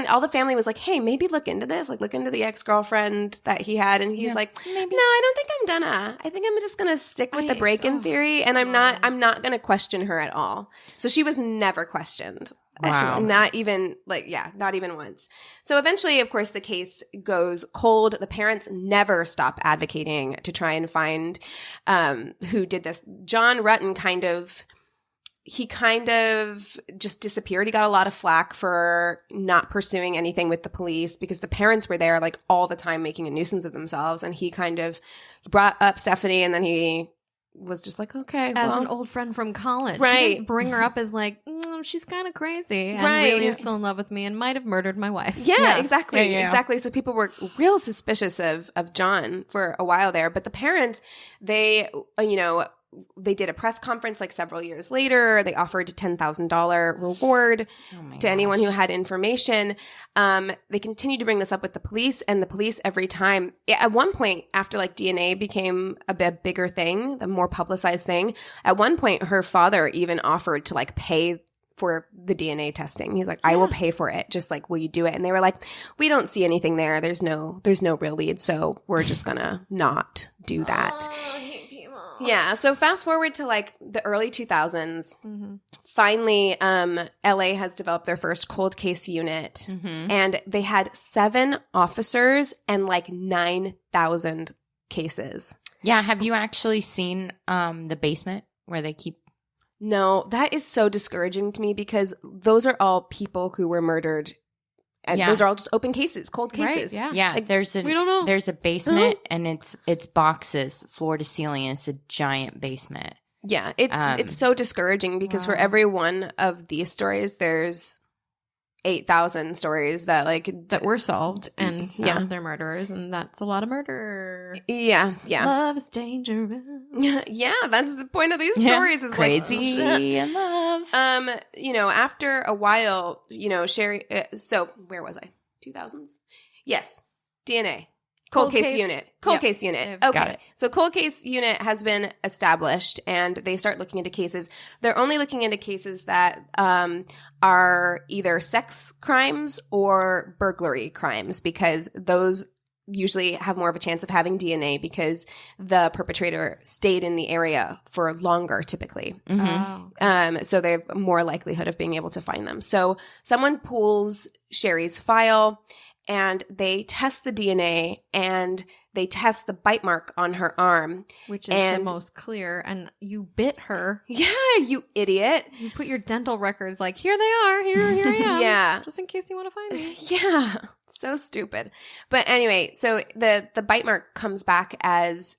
all the family was like, hey, maybe look into this, like look into the ex-girlfriend that he had. And he's like, no, I don't think I'm gonna. I think I'm just gonna stick with the break-in theory, and I'm not gonna question her at all. So she was never questioned. Wow. Not even once. So eventually, of course, the case goes cold. The parents never stop advocating to try and find who did this. John Rutten kind of just disappeared. He got a lot of flack for not pursuing anything with the police because the parents were there like all the time making a nuisance of themselves. And he kind of brought up Stephanie, and then he was just like, okay, As well, an old friend from college. Right. She didn't bring her up as like, she's kind of crazy and Right. really is still in love with me and might have murdered my wife. Yeah, exactly. Yeah. Exactly. So people were real suspicious of John for a while there. But the parents, they did a press conference like several years later. They offered a $10,000 reward to anyone who had information. They continued to bring this up with the police, and the police every time, at one point after like DNA became a bit bigger thing, the more publicized thing, at one point her father even offered to like pay for the DNA testing. He's like, I will pay for it. Just like, will you do it? And they were like, we don't see anything there. There's no real lead. So we're just gonna not do that. Yeah. So fast forward to like the early 2000s. Mm-hmm. Finally, LA has developed their first cold case unit, and they had 7 officers and like 9,000 cases. Yeah. Have you actually seen the basement where they keep? No, that is so discouraging to me because those are all people who were murdered. And those are all just open cases, cold cases. Right, yeah. Yeah, Like, we don't know. There's a basement, and it's boxes, floor to ceiling. And it's a giant basement. Yeah, it's so discouraging because for every one of these stories, there's 8,000 stories that were solved and Yeah. they're murderers, and that's a lot of murder. Yeah. Love is dangerous. Yeah, that's the point of these stories is crazy like in love. After a while, Sherri. So where was I? 2000s. Yes, DNA. Cold case unit. Cold case unit. Okay. Got it. So cold case unit has been established, and they start looking into cases. They're only looking into cases that are either sex crimes or burglary crimes, because those usually have more of a chance of having DNA because the perpetrator stayed in the area for longer typically. Oh. So they have more likelihood of being able to find them. So someone pulls Sherri's file, and they test the DNA, and they test the bite mark on her arm. Which is the most clear. And you bit her. Yeah, you idiot. You put your dental records like, here they are. Here I am. Yeah. Just in case you want to find me. Yeah, so stupid. But anyway, so the bite mark comes back as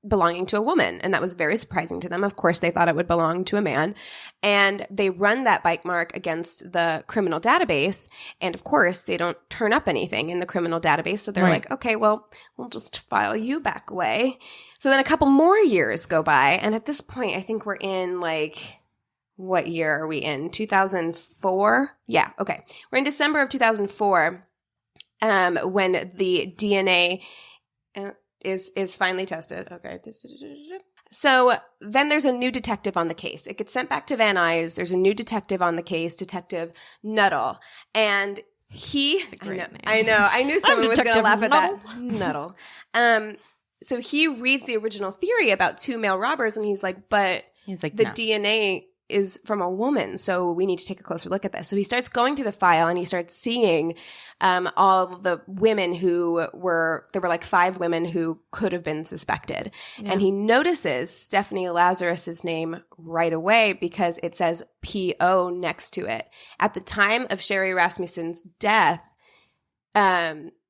belonging to a woman, and that was very surprising to them. Of course, they thought it would belong to a man, and they run that bite mark against the criminal database, and of course, they don't turn up anything in the criminal database, so they're like, okay, well, we'll just file you back away. So then a couple more years go by, and at this point, I think we're in like, what year are we in? 2004? Yeah, okay. We're in December of 2004 when the DNA is finally tested. Okay. So then there's a new detective on the case. It gets sent back to Van Nuys. There's a new detective on the case, Detective Nuttall. And I know. I knew someone was going to laugh at that. Nuttall. So he reads the original theory about 2 male robbers, and he's like, the no. DNA is from a woman, so we need to take a closer look at this. So he starts going through the file, and he starts seeing all the women there were like 5 women who could have been suspected. Yeah. And he notices Stephanie Lazarus's name right away because it says P.O. next to it. At the time of Sherri Rasmussen's death,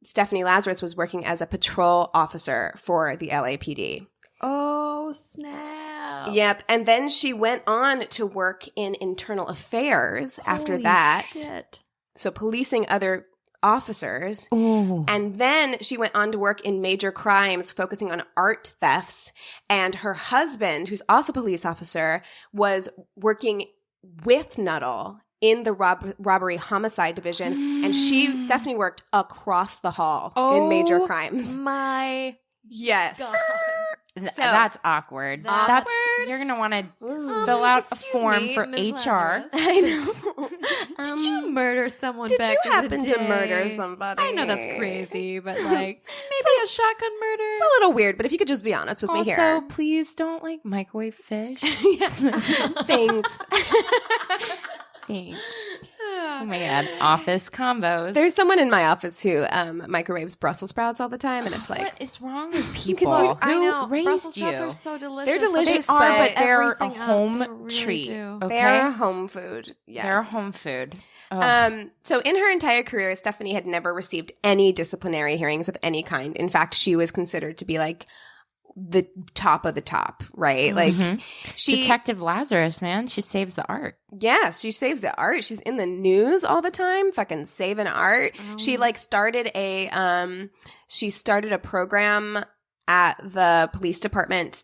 Stephanie Lazarus was working as a patrol officer for the LAPD. Oh, snap. Yep. And then she went on to work in internal affairs after Holy that. Shit. So policing other officers. Ooh. And then she went on to work in major crimes, focusing on art thefts. And her husband, who's also a police officer, was working with Nuttall in the robbery homicide division. And Stephanie worked across the hall in major crimes. My Yes. God. So, That's awkward. Awkward. You're going to want to fill out a form for Ms. HR. Lazarus. I know. Did you murder someone Did back you in the happen to day? murder somebody? I know that's crazy, but like maybe a shotgun murder. It's a little weird, but if you could just be honest with me Also, here. please don't like microwave fish. Thanks. Thanks. Oh my God. Office combos. There's someone in my office who microwaves Brussels sprouts all the time, and it's like, what is wrong with people? do- I know. Who raised Brussels you? sprouts are so delicious. They're delicious, They are, but but they're a everything up. home They really treat. do. Okay? they're home food. Yes. They're home food. Ugh. So in her entire career, Stephanie had never received any disciplinary hearings of any kind. In fact, she was considered to be like the top of the top, right? Like she Detective Lazarus, man. She saves the art. Yes, she saves the art. She's in the news all the time, fucking saving art. She like started a program at the police department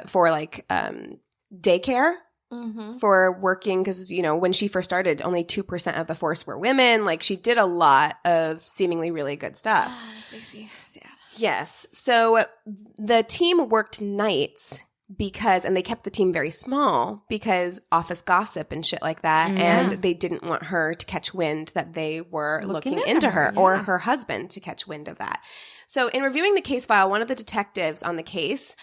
for like daycare for working, because when she first started, only 2% of the force were women. Like she did a lot of seemingly really good stuff. This makes me sad. Yes. So the team worked nights and they kept the team very small because office gossip and shit like that. Yeah. And they didn't want her to catch wind that they were looking into into her, her or her husband to catch wind of that. So in reviewing the case file, one of the detectives on the case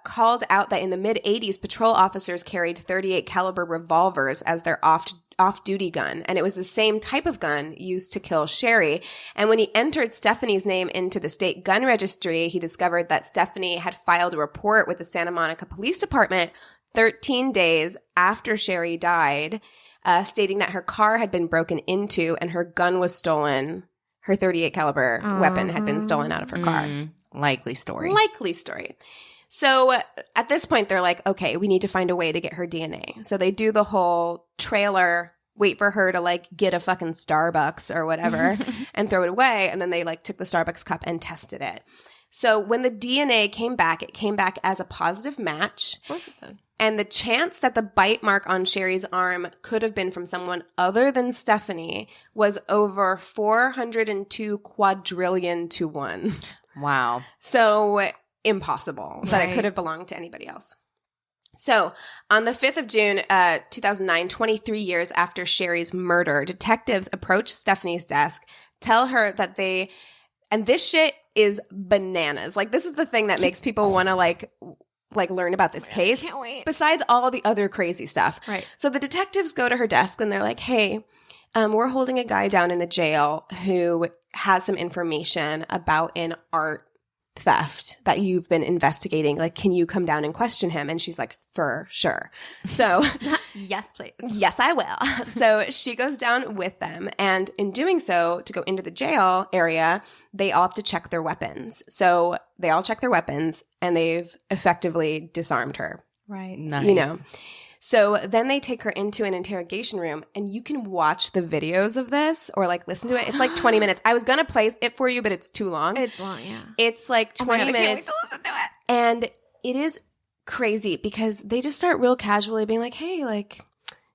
called out that in the mid-'80s, patrol officers carried .38 caliber revolvers as their off-duty gun. And it was the same type of gun used to kill Sherri. And when he entered Stephanie's name into the state gun registry, he discovered that Stephanie had filed a report with the Santa Monica Police Department 13 days after Sherri died, stating that her car had been broken into and her gun was stolen. Her .38 caliber weapon had been stolen out of her car. Likely story. Likely story. So at this point, they're like, okay, we need to find a way to get her DNA. So they do the whole trailer, wait for her to like get a fucking Starbucks or whatever and throw it away. And then they like took the Starbucks cup and tested it. So when the DNA came back, it came back as a positive match. Of course it did. And the chance that the bite mark on Sherri's arm could have been from someone other than Stephanie was over 402 quadrillion to 1. Wow. So impossible that it could have belonged to anybody else. So on the 5th of June, 2009, 23 years after Sherri's murder, detectives approach Stephanie's desk, tell her that and this shit is bananas. Like this is the thing that makes people want to like learn about this case. Can't wait. Besides all the other crazy stuff. Right. So the detectives go to her desk and they're like, hey, we're holding a guy down in the jail who has some information about an art theft that you've been investigating. Like, can you come down and question him? And she's like, for sure. So Yes, please. yes, I will. So she goes down with them. And in doing so, to go into the jail area, they all have to check their weapons. So they all check their weapons and they've effectively disarmed her. Right. Nice. So then they take her into an interrogation room and you can watch the videos of this or like listen to it. It's like 20 minutes. I was going to play it for you, but it's too long. It's long, yeah. It's like 20 minutes. to listen to it. And it is crazy because they just start real casually being like, hey, like,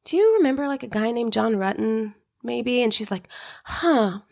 do you remember like a guy named John Rutten? Maybe. And she's like,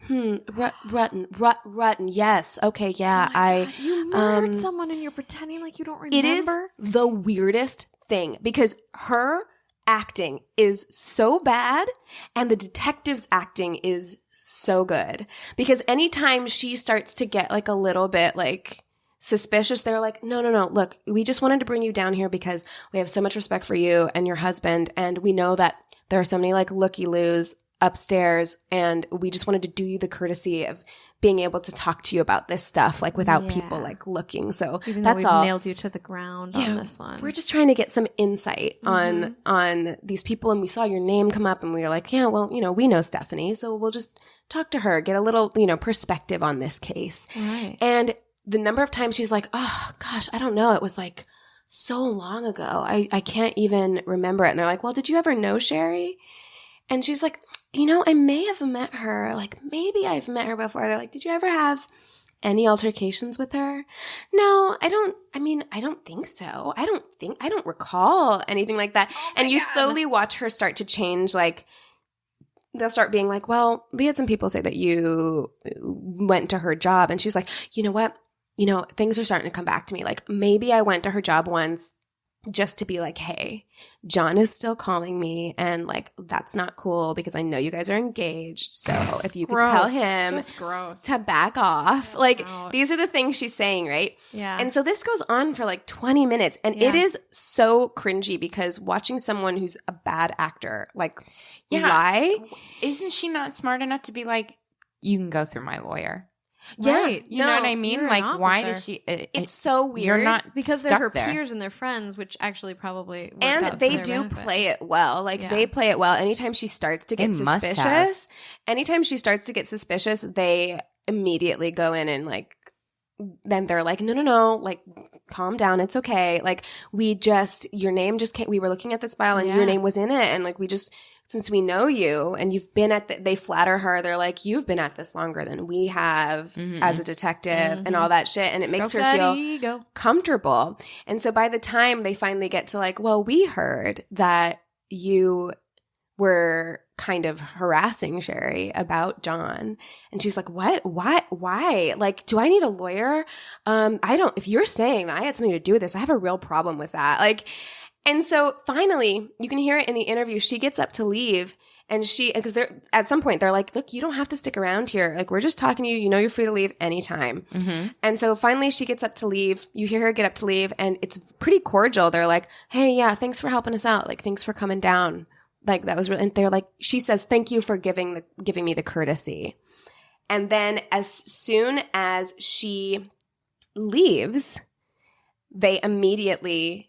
Rutten. Yes. Okay. Yeah. God, you murdered someone and you're pretending like you don't remember? It is the weirdest thing because her acting is so bad and the detective's acting is so good because anytime she starts to get like a little bit like suspicious, they're like, no, look, we just wanted to bring you down here because we have so much respect for you and your husband and we know that there are so many like looky-loos upstairs and we just wanted to do you the courtesy of being able to talk to you about this stuff like without people like looking. So Even that's though we've all. nailed you to the ground on this one. We're just trying to get some insight on these people and we saw your name come up and we were like, yeah, well, we know Stephanie, so we'll just talk to her, get a little, perspective on this case. Right. And the number of times she's like, oh gosh, I don't know. It was like so long ago. I can't even remember it. And they're like, well, did you ever know Sherri? And she's like, I may have met her. Like, maybe I've met her before. They're like, did you ever have any altercations with her? No, I don't think so. I don't recall anything like that. And you slowly watch her start to change. Like, they'll start being like, well, we had some people say that you went to her job. And she's like, you know what? Things are starting to come back to me. Like, maybe I went to her job once just to be like, hey, John is still calling me, and like, that's not cool because I know you guys are engaged. So if you could tell him to back off. Like, these are the things she's saying, right? Yeah. And so this goes on for like 20 minutes, and it is so cringy because watching someone who's a bad actor like lie. Isn't she not smart enough to be like, you can go through my lawyer? Right. You know what I mean? Like, why does she? It's so weird. You're not because they're stuck her there. peers and their friends, which actually probably worked And out they to their do benefit. play it well. Like, they play it well. Anytime she starts to get suspicious, they immediately go in and like, then they're like, no, like, calm down. It's okay. Like, your name just came. We were looking at this file and your name was in it. And like, since we know you and you've been they flatter her. They're like, you've been at this longer than we have as a detective and all that shit. And it makes her feel comfortable. And so by the time they finally get to like, well, we heard that you were kind of harassing Sherri about John. And she's like, what? Why? Like, do I need a lawyer? If you're saying that I had something to do with this, I have a real problem with that. Like, and so finally, you can hear it in the interview. She gets up to leave, and because at some point they're like, look, you don't have to stick around here. Like, we're just talking to you. You know, you're free to leave anytime. Mm-hmm. And so finally she gets up to leave. You hear her get up to leave, and it's pretty cordial. They're like, hey, yeah, thanks for helping us out. Like, thanks for coming down. Like, that was really, and they're like, she says, thank you for giving me the courtesy. And then as soon as she leaves, they immediately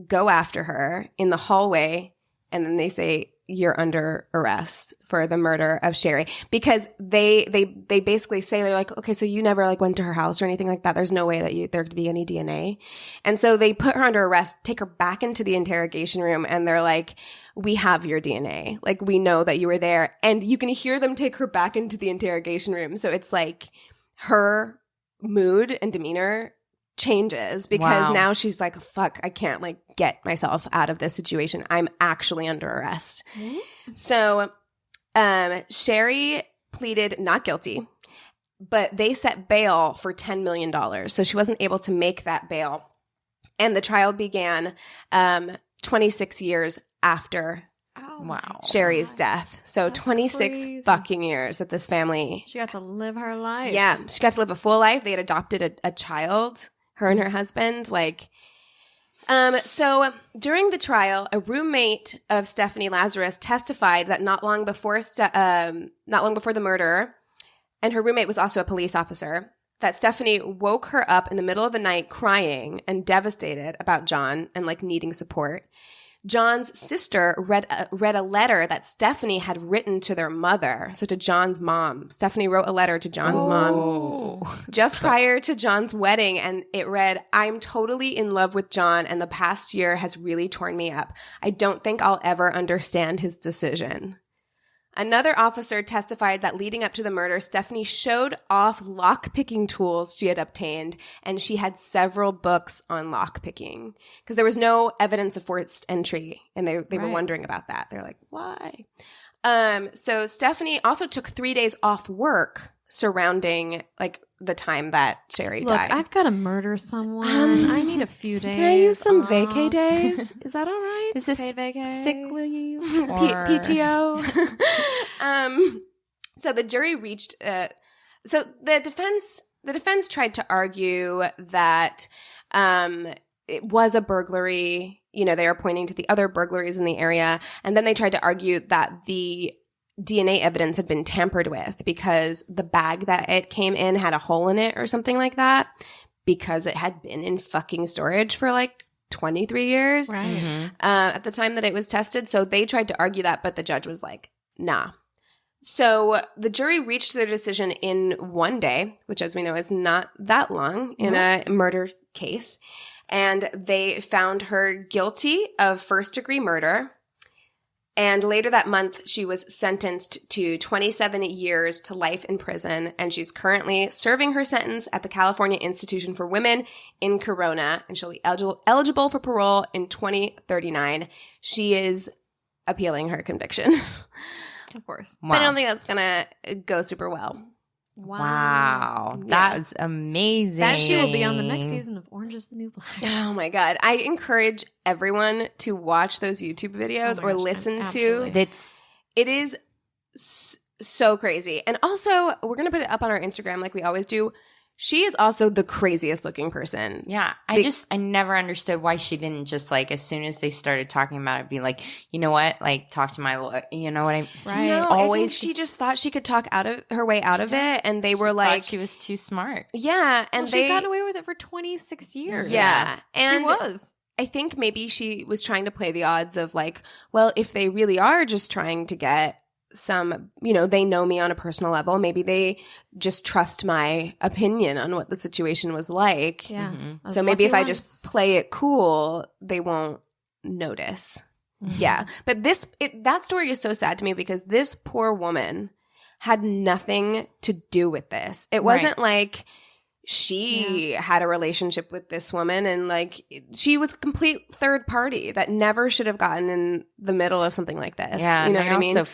go after her in the hallway, and then they say, you're under arrest for the murder of Sherri, because they basically say, they're like, okay, so you never like went to her house or anything like that. There's no way that there could be any DNA. And so they put her under arrest, take her back into the interrogation room, and they're like, we have your DNA. Like, we know that you were there. And you can hear them take her back into the interrogation room. So it's like her mood and demeanor changes because now she's like, fuck, I can't like get myself out of this situation. I'm actually under arrest. Mm-hmm. So Sherri pleaded not guilty, but they set bail for $10 million. So she wasn't able to make that bail. And the trial began 26 years after Sherri's death. So that's 26 crazy. Fucking years that this family. She got to live her life. Yeah. She got to live a full life. They had adopted a child, her and her husband. Like, so during the trial, a roommate of Stephanie Lazarus testified that not long before the murder, and her roommate was also a police officer, that Stephanie woke her up in the middle of the night crying and devastated about John and like needing support. John's sister read a letter that Stephanie had written to their mother. So to John's mom. Stephanie wrote a letter to John's mom just prior to John's wedding. And it read, I'm totally in love with John, and the past year has really torn me up. I don't think I'll ever understand his decision. Another officer testified that leading up to the murder, Stephanie showed off lock-picking tools she had obtained, and she had several books on lock-picking because there was no evidence of forced entry, and they were wondering about that. They're like, why? So Stephanie also took 3 days off work surrounding like the time that Sherri died. Look, I've got to murder someone. I need a few days. Can I use some vacay days? Is that all right? Is this vacay? sick leave? PTO? So the jury reached. So the defense tried to argue that it was a burglary. You know, they were pointing to the other burglaries in the area, and then they tried to argue that the DNA evidence had been tampered with because the bag that it came in had a hole in it or something like that because it had been in fucking storage for like 23 years at the time that it was tested. So they tried to argue that, but the judge was like, nah. So the jury reached their decision in 1 day, which as we know is not that long in a murder case. And they found her guilty of first-degree murder, And later that month, she was sentenced to 27 years to life in prison, and she's currently serving her sentence at the California Institution for Women in Corona, and she'll be eligible for parole in 2039. She is appealing her conviction. Of course. But I don't think that's going to go super well. Wow. Yeah. That was amazing. That she will be on the next season of Orange is the New Black. Oh my God. I encourage everyone to watch those YouTube videos Oh my or gosh, listen absolutely. to. It's It is so crazy. And also, we're going to put it up on our Instagram like we always do. She is also the craziest looking person. yeah. I never understood why she didn't just like as soon as they started talking about it, be like, you know what, like talk to my lawyer. You know what I mean? Right. No, Always I think she just thought she could talk out of her way out of it, and they were like, she was too smart. yeah, and She got away with it for 26 years. yeah, and she was. I think maybe she was trying to play the odds of like, well, if they really are just trying to get some, you know, they know me on a personal level, maybe they just trust my opinion on what the situation was like. Yeah. Mhm. Those So maybe if lucky I just ones. play it cool, they won't notice. Yeah. But that story is so sad to me because this poor woman had nothing to do with this. It wasn't like she had a relationship with this woman and like she was a complete third party that never should have gotten in the middle of something like this. Yeah, you know and what I mean? also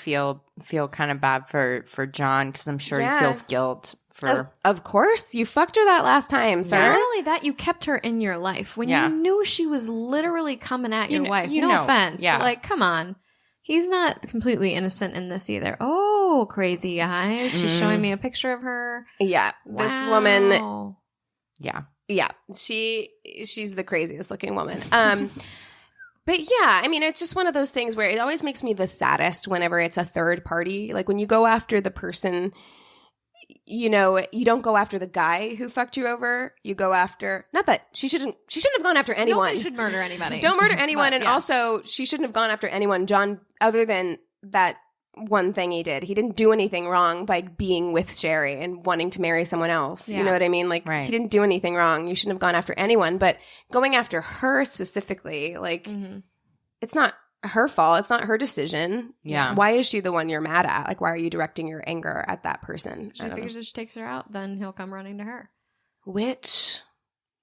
feel kind of bad for John because I'm sure Yeah. he feels guilt for. Of course. You fucked her that last time, sir. Not only that, you kept her in your life when Yeah. you knew she was literally coming at your wife. you No know, offense, yeah. but like, come on. He's not completely innocent in this either. Oh, crazy eyes. She's showing me a picture of her. Yeah. This woman, Wow. Yeah, she's the craziest looking woman. But yeah, I mean, it's just one of those things where it always makes me the saddest whenever it's a third party. Like when you go after the person, you know, you don't go after the guy who fucked you over. You go after, not that she shouldn't have gone after anyone. Nobody should murder anybody. Don't murder anyone. But, And yeah. also, she shouldn't have gone after anyone, John, other than that one thing he did. He didn't do anything wrong by being with Sherri and wanting to marry someone else. Yeah. You know what I mean? Like, Right. he didn't do anything wrong. You shouldn't have gone after anyone. But going after her specifically, like, Mhm. it's not her fault. It's not her decision. Yeah. Why is she the one you're mad at? Like, why are you directing your anger at that person? She I don't figures know. if she takes her out, then he'll come running to her. Which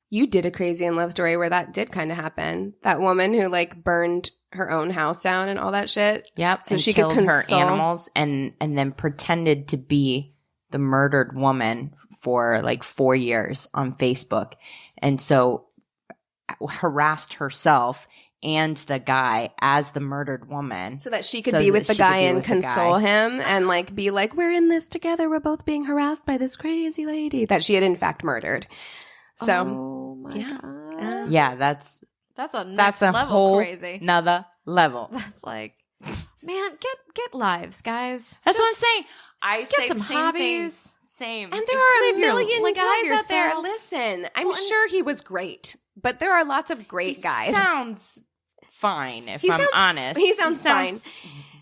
you did a crazy in love story where that did kind of happen. That woman who like burned her own house down and all that shit. yep. So and she could killed her console- animals and then pretended to be the murdered woman for like 4 years on Facebook, and so harassed herself and the guy as the murdered woman. So that she could So be that with the she could guy be and with the console guy. him and like be like, we're in this together. We're both being harassed by this crazy lady that she had in fact murdered. So oh my yeah. god, Yeah, that's that's a next that's a level whole crazy. another level. That's like, man, get lives, guys. That's what I'm saying. I say some the same thing. hobbies. Same. and there are a Live your- million like, love guys out there. yourself. Listen, I'm Well, and- sure he was great, but there are lots of great guys. Sounds fine if He I'm sounds- honest. he sounds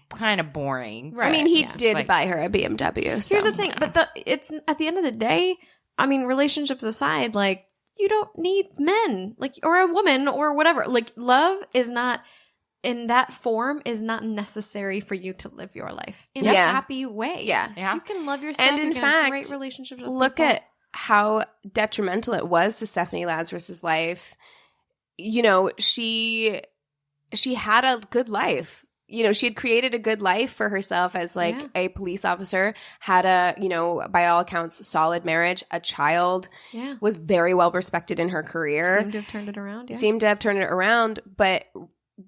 kind of boring. Right. I mean, he yeah. did Like- buy her a BMW. So. Here's the thing, but it's at the end of the day, I mean, relationships aside, like you don't need men, like or a woman or whatever. Like love is not in that form is not necessary for you to live your life in a Yeah. happy way. Yeah. Yeah. You can love yourself. And in you can have fact, great relationships. With Look people. at how detrimental it was to Stephanie Lazarus's life. You know, she had a good life. You know, she had created a good life for herself as like Yeah. a police officer, had a, you know, by all accounts, solid marriage, a child, Yeah, was very well respected in her career, seemed to have turned it around. Yeah. seemed to have turned it around, but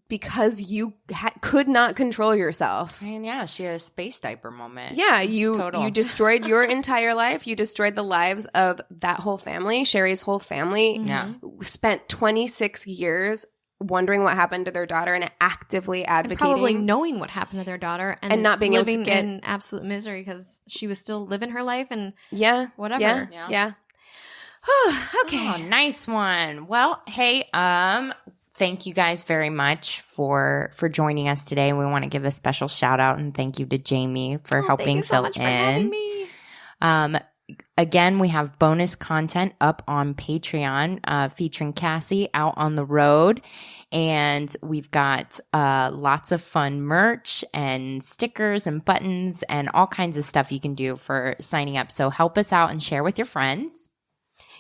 because you could not control yourself. I mean, yeah, she had a space diaper moment. Yeah, It's you total. destroyed your entire life. You destroyed the lives of that whole family, Sherri's whole family. Yeah. Spent 26 years wondering what happened to their daughter and actively And advocating. probably knowing what happened to their daughter And not being able to living get- in absolute misery because she was still living her life and Yeah. whatever. Yeah. Yeah. Yeah. Okay. Oh, nice one. Well, hey, thank you guys very much for joining us today. We want to give a special shout out and thank you to Jamie for Oh, helping thank you so fill much in. for having me. Again, we have bonus content up on Patreon featuring Cassie out on the road. And we've got lots of fun merch and stickers and buttons and all kinds of stuff you can do for signing up. So help us out and share with your friends.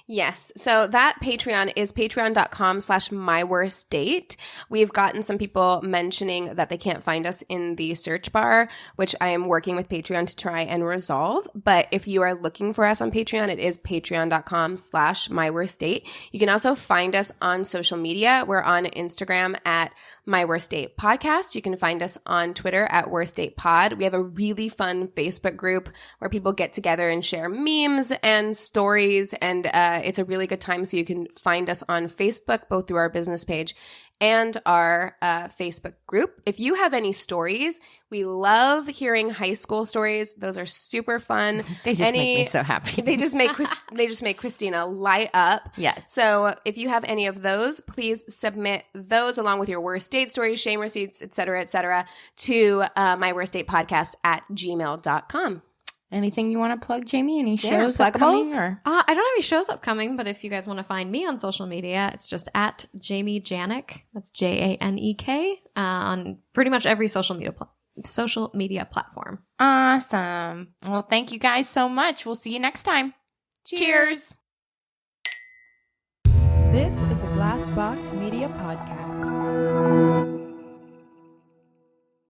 Yes. So that Patreon is patreon.com/myworstdate. We've gotten some people mentioning that they can't find us in the search bar, which I am working with Patreon to try and resolve. But if you are looking for us on Patreon, it is patreon.com/myworstdate. You can also find us on social media. We're on Instagram at My Worst Date Podcast. You can find us on Twitter at Worst Date Pod. We have a really fun Facebook group where people get together and share memes and stories, and it's a really good time. So you can find us on Facebook, both through our business page and our Facebook group. If you have any stories, we love hearing high school stories. Those are super fun. They just make me so happy. They just make Christina light up. Yes. So if you have any of those, please submit those along with your worst date stories, shame receipts, et cetera, to myworstdatepodcast@gmail.com. Anything you want to plug, Jamie? Any Yeah, shows pluggables? upcoming? Or? I don't have any shows upcoming, but if you guys want to find me on social media, it's just at Jamie Janek. That's Janek on pretty much every social media platform. Awesome. Well, thank you guys so much. We'll see you next time. Cheers. This is a Glass Box Media Podcast.